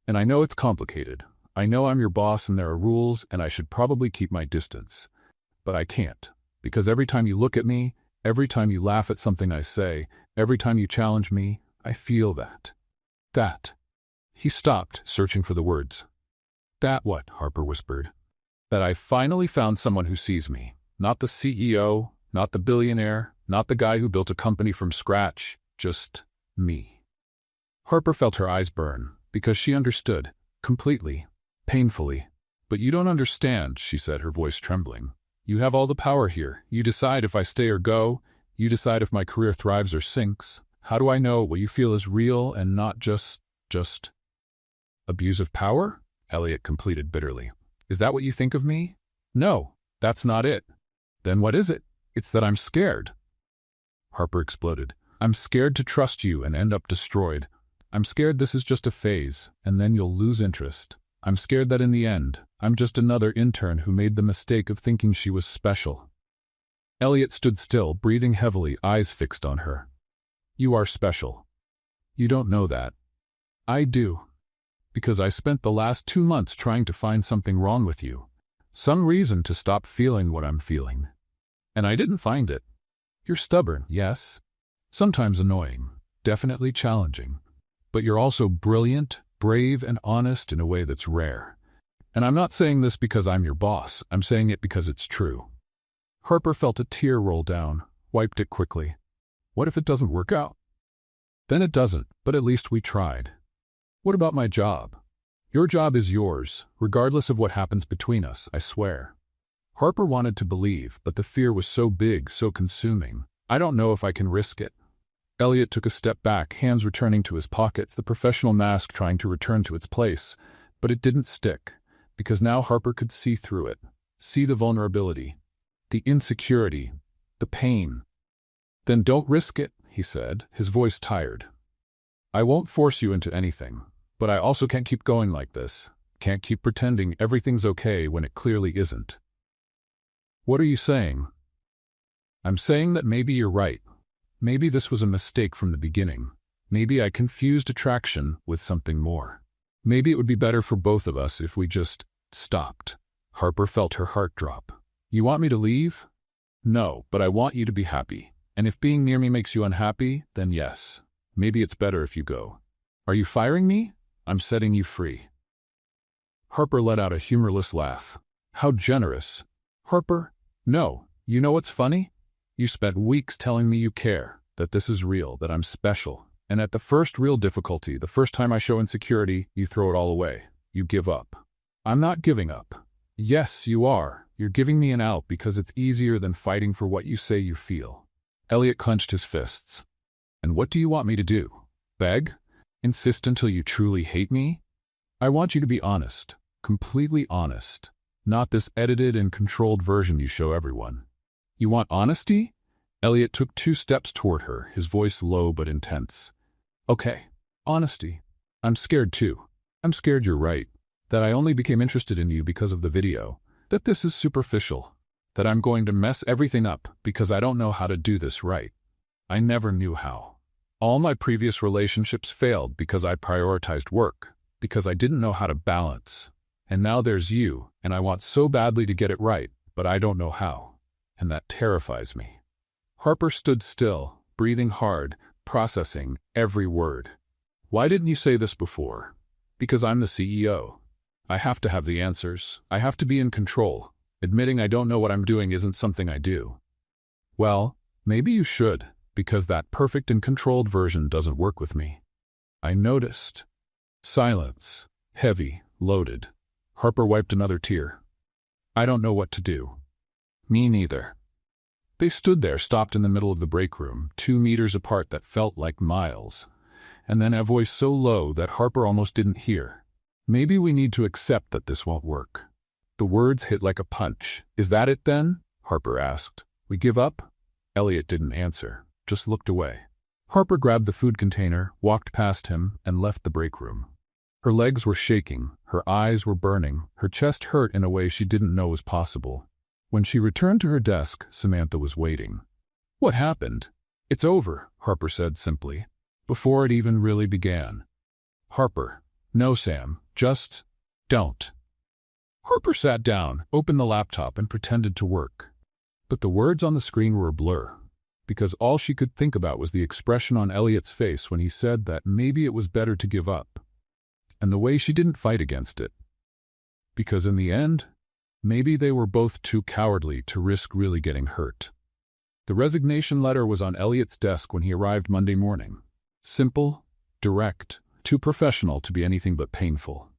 And I know it's complicated. I know I'm your boss and there are rules and I should probably keep my distance. But I can't, because every time you look at me, every time you laugh at something I say, every time you challenge me, I feel that. That. He stopped, searching for the words. That what? Harper whispered. That I finally found someone who sees me. Not the CEO, not the billionaire, not the guy who built a company from scratch, just me. Harper felt her eyes burn, because she understood, completely. Painfully. But you don't understand, she said, her voice trembling. You have all the power here. You decide if I stay or go. You decide if my career thrives or sinks. How do I know what you feel is real and not just abuse of power? Elliot completed bitterly. Is that what you think of me? No, that's not it. Then what is it? It's that I'm scared. Harper exploded. I'm scared to trust you and end up destroyed. I'm scared this is just a phase, and then you'll lose interest. I'm scared that in the end, I'm just another intern who made the mistake of thinking she was special. Elliot stood still, breathing heavily, eyes fixed on her. You are special. You don't know that. I do. Because I spent the last 2 months trying to find something wrong with you. Some reason to stop feeling what I'm feeling. And I didn't find it. You're stubborn, yes. Sometimes annoying, definitely challenging. But you're also brilliant, brave, and honest in a way that's rare. And I'm not saying this because I'm your boss. I'm saying it because it's true. Harper felt a tear roll down, wiped it quickly. What if it doesn't work out? Then it doesn't, but at least we tried. What about my job? Your job is yours, regardless of what happens between us, I swear. Harper wanted to believe, but the fear was so big, so consuming. I don't know if I can risk it. Elliot took a step back, hands returning to his pockets, the professional mask trying to return to its place. But it didn't stick, because now Harper could see through it, see the vulnerability, the insecurity, the pain. Then don't risk it, he said, his voice tired. I won't force you into anything, but I also can't keep going like this. Can't keep pretending everything's okay when it clearly isn't. What are you saying? I'm saying that maybe you're right. Maybe this was a mistake from the beginning. Maybe I confused attraction with something more. Maybe it would be better for both of us if we just stopped. Harper felt her heart drop. You want me to leave? No, but I want you to be happy. And if being near me makes you unhappy, then yes. Maybe it's better if you go. Are you firing me? I'm setting you free. Harper let out a humorless laugh. How generous. Harper, no. You know what's funny? You spent weeks telling me you care, that this is real, that I'm special. And at the first real difficulty, the first time I show insecurity, you throw it all away. You give up. I'm not giving up. Yes, you are. You're giving me an out because it's easier than fighting for what you say you feel. Elliot clenched his fists. And what do you want me to do? Beg? Insist until you truly hate me? I want you to be honest. Completely honest. Not this edited and controlled version you show everyone. You want honesty? Elliot took 2 steps toward her, his voice low but intense. Okay, honesty. I'm scared too. I'm scared you're right. That I only became interested in you because of the video. That this is superficial. That I'm going to mess everything up because I don't know how to do this right. I never knew how. All my previous relationships failed because I prioritized work, because I didn't know how to balance. And now there's you, and I want so badly to get it right, but I don't know how. And that terrifies me. Harper stood still, breathing hard, processing every word. Why didn't you say this before? Because I'm the CEO. I have to have the answers. I have to be in control. Admitting I don't know what I'm doing isn't something I do. Well, maybe you should, because that perfect and controlled version doesn't work with me. I noticed. Silence. Heavy, loaded. Harper wiped another tear. I don't know what to do. Me neither. They stood there, stopped in the middle of the break room, 2 meters apart that felt like miles. And then a voice so low that Harper almost didn't hear. Maybe we need to accept that this won't work. The words hit like a punch. Is that it then? Harper asked. We give up? Elliot didn't answer, just looked away. Harper grabbed the food container, walked past him, and left the break room. Her legs were shaking, her eyes were burning, her chest hurt in a way she didn't know was possible. When she returned to her desk, Samantha was waiting. What happened? It's over, Harper said simply, before it even really began. Harper, no Sam, just don't. Harper sat down, opened the laptop, and pretended to work. But the words on the screen were a blur, because all she could think about was the expression on Elliot's face when he said that maybe it was better to give up, and the way she didn't fight against it. Because in the end, maybe they were both too cowardly to risk really getting hurt. The resignation letter was on Elliot's desk when he arrived Monday morning. Simple, direct, too professional to be anything but painful.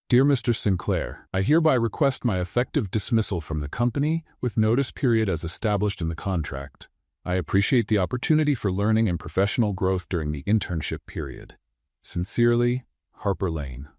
Dear Mr. Sinclair, I hereby request my effective dismissal from the company with notice period as established in the contract. I appreciate the opportunity for learning and professional growth during the internship period. Sincerely, Harper Lane.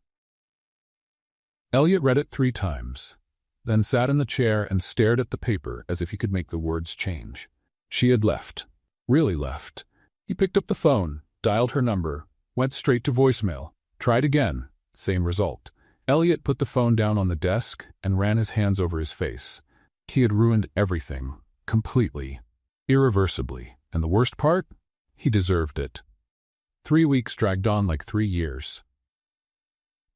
Elliot read it 3 times, then sat in the chair and stared at the paper as if he could make the words change. She had left. Really left. He picked up the phone, dialed her number, went straight to voicemail. Tried again. Same result. Elliot put the phone down on the desk and ran his hands over his face. He had ruined everything. Completely. Irreversibly. And the worst part? He deserved it. 3 weeks dragged on like 3 years.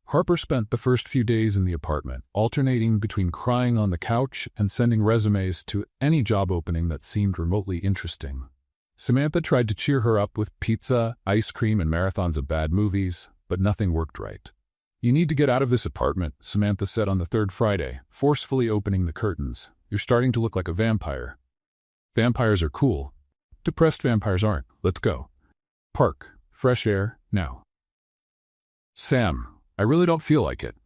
Harper spent the first few days in the apartment, alternating between crying on the couch and sending resumes to any job opening that seemed remotely interesting. Samantha tried to cheer her up with pizza, ice cream, and marathons of bad movies, but nothing worked right. "You need to get out of this apartment," Samantha said on the 3rd Friday, forcefully opening the curtains. "You're starting to look like a vampire." "Vampires are cool. Depressed vampires aren't. Let's go. Park. Fresh air, now." "Sam, I really don't feel like it."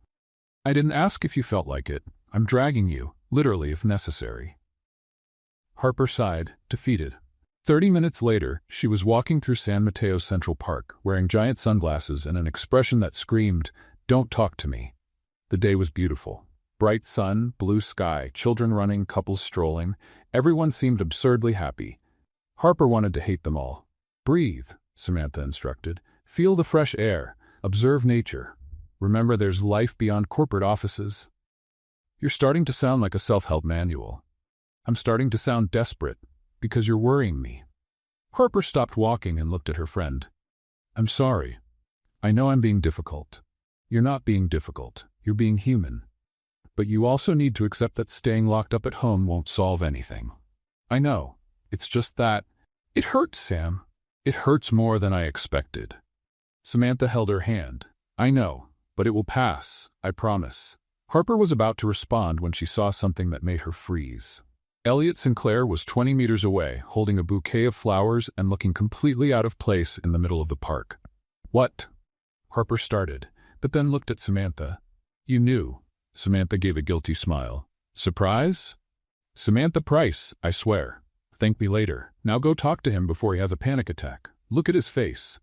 "I didn't ask if you felt like it. I'm dragging you, literally if necessary." Harper sighed, defeated. 30 minutes later, she was walking through San Mateo's Central Park, wearing giant sunglasses and an expression that screamed, "Don't talk to me." The day was beautiful. Bright sun, blue sky, children running, couples strolling. Everyone seemed absurdly happy. Harper wanted to hate them all. "Breathe," Samantha instructed. "Feel the fresh air. Observe nature. Remember there's life beyond corporate offices." "You're starting to sound like a self-help manual." "I'm starting to sound desperate, because you're worrying me." Harper stopped walking and looked at her friend. "I'm sorry. I know I'm being difficult." "You're not being difficult. You're being human. But you also need to accept that staying locked up at home won't solve anything." "I know. It's just that it hurts, Sam. It hurts more than I expected." Samantha held her hand. "I know, but it will pass, I promise." Harper was about to respond when she saw something that made her freeze. Elliot Sinclair was 20 meters away, holding a bouquet of flowers and looking completely out of place in the middle of the park. "What?" Harper started, but then looked at Samantha. "You knew." Samantha gave a guilty smile. "Surprise?" "Samantha Price, I swear. Thank me later. Now go talk to him before he has a panic attack. Look at his face."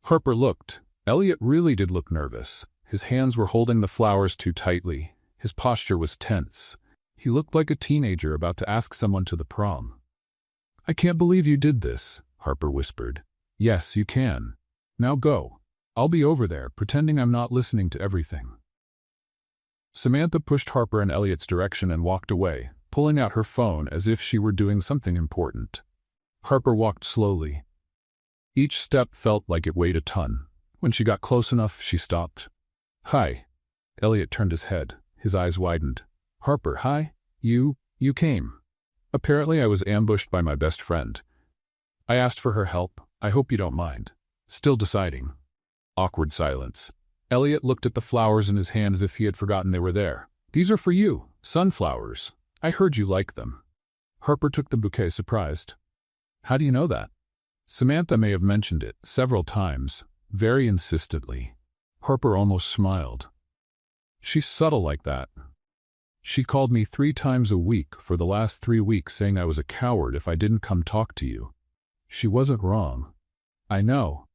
Harper looked. Elliot really did look nervous. His hands were holding the flowers too tightly. His posture was tense. He looked like a teenager about to ask someone to the prom. "I can't believe you did this," Harper whispered. "Yes, you can. Now go. I'll be over there, pretending I'm not listening to everything." Samantha pushed Harper in Elliot's direction and walked away, pulling out her phone as if she were doing something important. Harper walked slowly. Each step felt like it weighed a ton. When she got close enough, she stopped. "Hi." Elliot turned his head. His eyes widened. "Harper, hi? You came." "Apparently I was ambushed by my best friend. I asked for her help. I hope you don't mind." "Still deciding." Awkward silence. Elliot looked at the flowers in his hand as if he had forgotten they were there. "These are for you. Sunflowers. I heard you like them." Harper took the bouquet, surprised. "How do you know that?" Samantha may have mentioned it several times, very insistently. Harper almost smiled. "She's subtle like that. She called me 3 times a week for the last 3 weeks saying I was a coward if I didn't come talk to you. She wasn't wrong." "I know."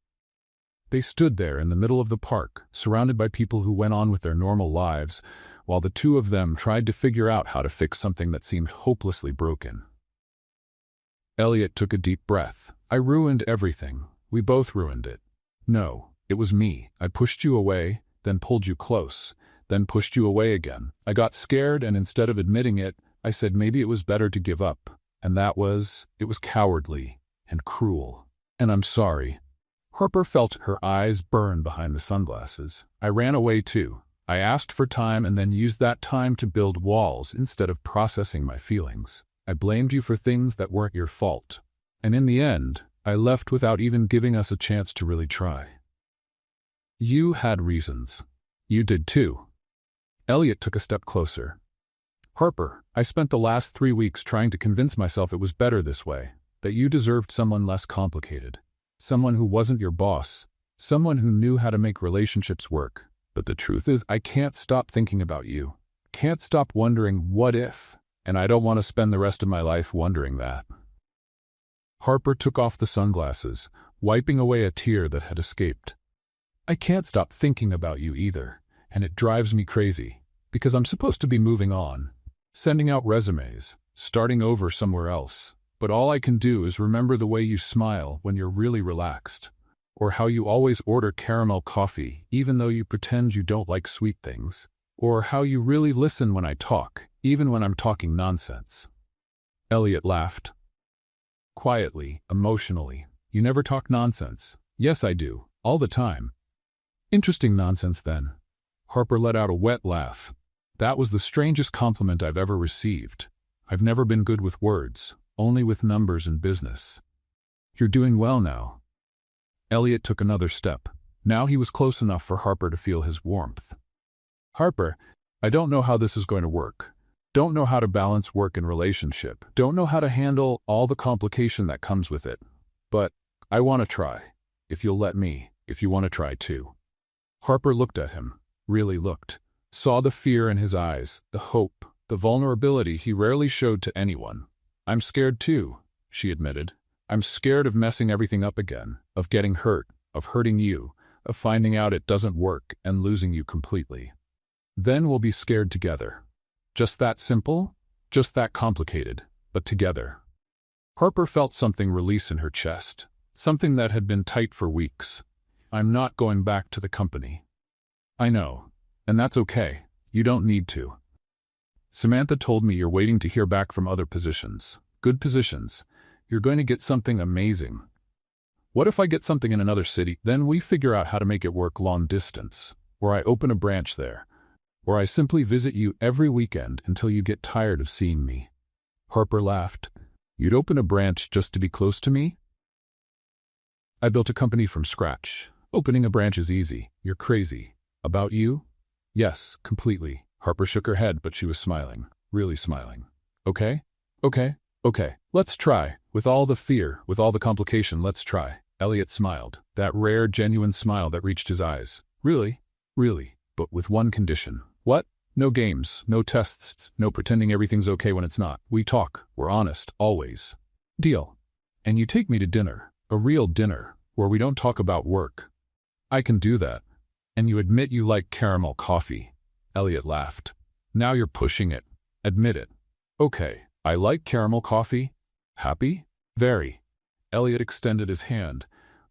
They stood there in the middle of the park, surrounded by people who went on with their normal lives, while the two of them tried to figure out how to fix something that seemed hopelessly broken. Elliot took a deep breath. "I ruined everything. We both ruined it." "No, it was me. I pushed you away, then pulled you close, then pushed you away again. I got scared, and instead of admitting it, I said maybe it was better to give up. And it was cowardly and cruel. And I'm sorry." Harper felt her eyes burn behind the sunglasses. "I ran away too. I asked for time and then used that time to build walls instead of processing my feelings. I blamed you for things that weren't your fault. And in the end, I left without even giving us a chance to really try." "You had reasons. You did too." Elliot took a step closer. "Harper, I spent the last 3 weeks trying to convince myself it was better this way, that you deserved someone less complicated. Someone who wasn't your boss. Someone who knew how to make relationships work. But the truth is, I can't stop thinking about you. Can't stop wondering what if, and I don't want to spend the rest of my life wondering that." Harper took off the sunglasses, wiping away a tear that had escaped. "I can't stop thinking about you either. and it drives me crazy, because I'm supposed to be moving on, sending out resumes, starting over somewhere else. But all I can do is remember the way you smile when you're really relaxed, or how you always order caramel coffee even though you pretend you don't like sweet things, or how you really listen when I talk, even when I'm talking nonsense. Elliot laughed. Quietly, emotionally. You never talk nonsense. Yes, I do. All the time. Interesting nonsense, then. Harper let out a wet laugh. That was the strangest compliment I've ever received. I've never been good with words, only with numbers and business. You're doing well now. Elliot took another step. Now he was close enough for Harper to feel his warmth. Harper, I don't know how this is going to work. Don't know how to balance work and relationship. Don't know how to handle all the complication that comes with it. But I want to try. If you'll let me, if you want to try too. Harper looked at him, really looked. Saw the fear in his eyes, the hope, the vulnerability he rarely showed to anyone. I'm scared too, she admitted. I'm scared of messing everything up again, of getting hurt, of hurting you, of finding out it doesn't work and losing you completely. Then we'll be scared together. Just that simple? Just that complicated, but together. Harper felt something release in her chest, something that had been tight for weeks. I'm not going back to the company. I know, and that's okay. You don't need to. Samantha told me you're waiting to hear back from other positions. Good positions. You're going to get something amazing. What if I get something in another city? Then we figure out how to make it work long distance, or I open a branch there, or I simply visit you every weekend until you get tired of seeing me. Harper laughed. You'd open a branch just to be close to me? I built a company from scratch. Opening a branch is easy. You're crazy. About you? Yes, completely. Harper shook her head, but she was smiling. Really smiling. Okay? Okay. Let's try. With all the fear, with all the complication, let's try. Elliot smiled. That rare, genuine smile that reached his eyes. Really? Really. But with one condition. What? No games, no tests, no pretending everything's okay when it's not. We talk. We're honest. Always. Deal. And you take me to dinner. A real dinner, where we don't talk about work. I can do that. And you admit you like caramel coffee. Elliot laughed. Now you're pushing it. Admit it. Okay, I like caramel coffee. Happy? Very. Elliot extended his hand.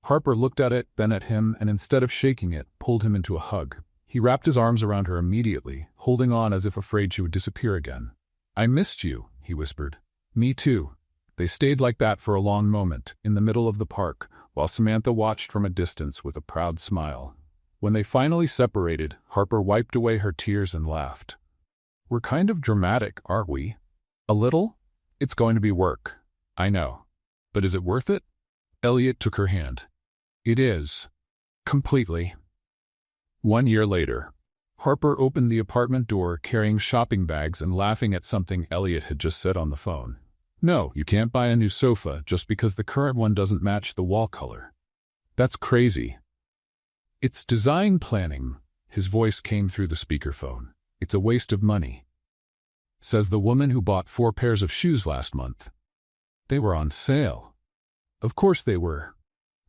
Harper looked at it, then at him, and instead of shaking it, pulled him into a hug. He wrapped his arms around her immediately, holding on as if afraid she would disappear again. I missed you, he whispered. Me too. They stayed like that for a long moment, in the middle of the park, while Samantha watched from a distance with a proud smile. When they finally separated, Harper wiped away her tears and laughed. We're kind of dramatic, aren't we? A little? It's going to be work. I know. But is it worth it? Elliot took her hand. It is. Completely. 1 year later, Harper opened the apartment door carrying shopping bags and laughing at something Elliot had just said on the phone. No, you can't buy a new sofa just because the current one doesn't match the wall color. That's crazy. It's design planning. His voice came through the speakerphone. It's a waste of money. Says the woman who bought 4 pairs of shoes last month. They were on sale. Of course they were.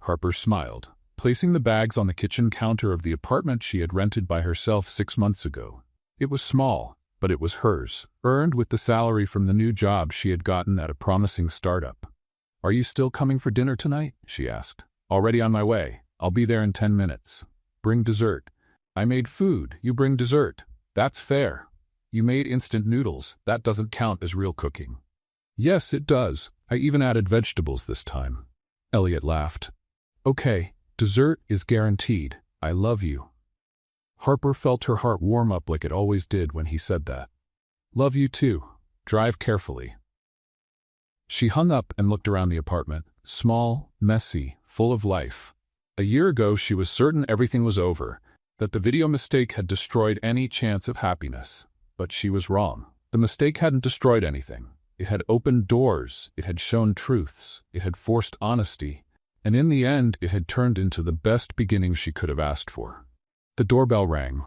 Harper smiled, placing the bags on the kitchen counter of the apartment she had rented by herself 6 months ago. It was small, but it was hers, earned with the salary from the new job she had gotten at a promising startup. Are you still coming for dinner tonight? She asked. Already on my way. I'll be there in 10 minutes. Bring dessert. I made food. You bring dessert. That's fair. You made instant noodles. That doesn't count as real cooking. Yes, it does. I even added vegetables this time. Elliot laughed. Okay, dessert is guaranteed. I love you. Harper felt her heart warm up like it always did when he said that. Love you too. Drive carefully. She hung up and looked around the apartment. Small, messy, full of life. A year ago she was certain everything was over, that the video mistake had destroyed any chance of happiness. But she was wrong. The mistake hadn't destroyed anything. It had opened doors, it had shown truths, it had forced honesty, and in the end it had turned into the best beginning she could have asked for. The doorbell rang.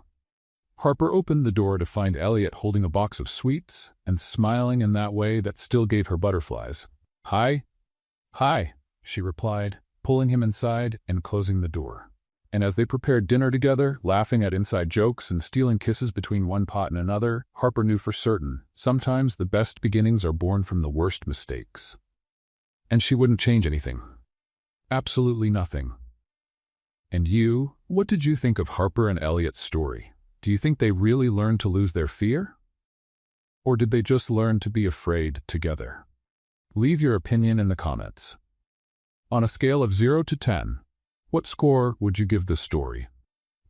Harper opened the door to find Elliot holding a box of sweets and smiling in that way that still gave her butterflies. Hi? Hi, she replied, pulling him inside and closing the door. And as they prepared dinner together, laughing at inside jokes and stealing kisses between one pot and another, Harper knew for certain, sometimes the best beginnings are born from the worst mistakes. And she wouldn't change anything. Absolutely nothing. And you, what did you think of Harper and Elliot's story? Do you think they really learned to lose their fear? Or did they just learn to be afraid together? Leave your opinion in the comments. On a scale of 0 to 10, what score would you give this story?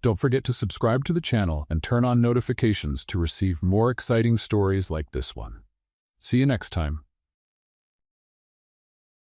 Don't forget to subscribe to the channel and turn on notifications to receive more exciting stories like this one. See you next time.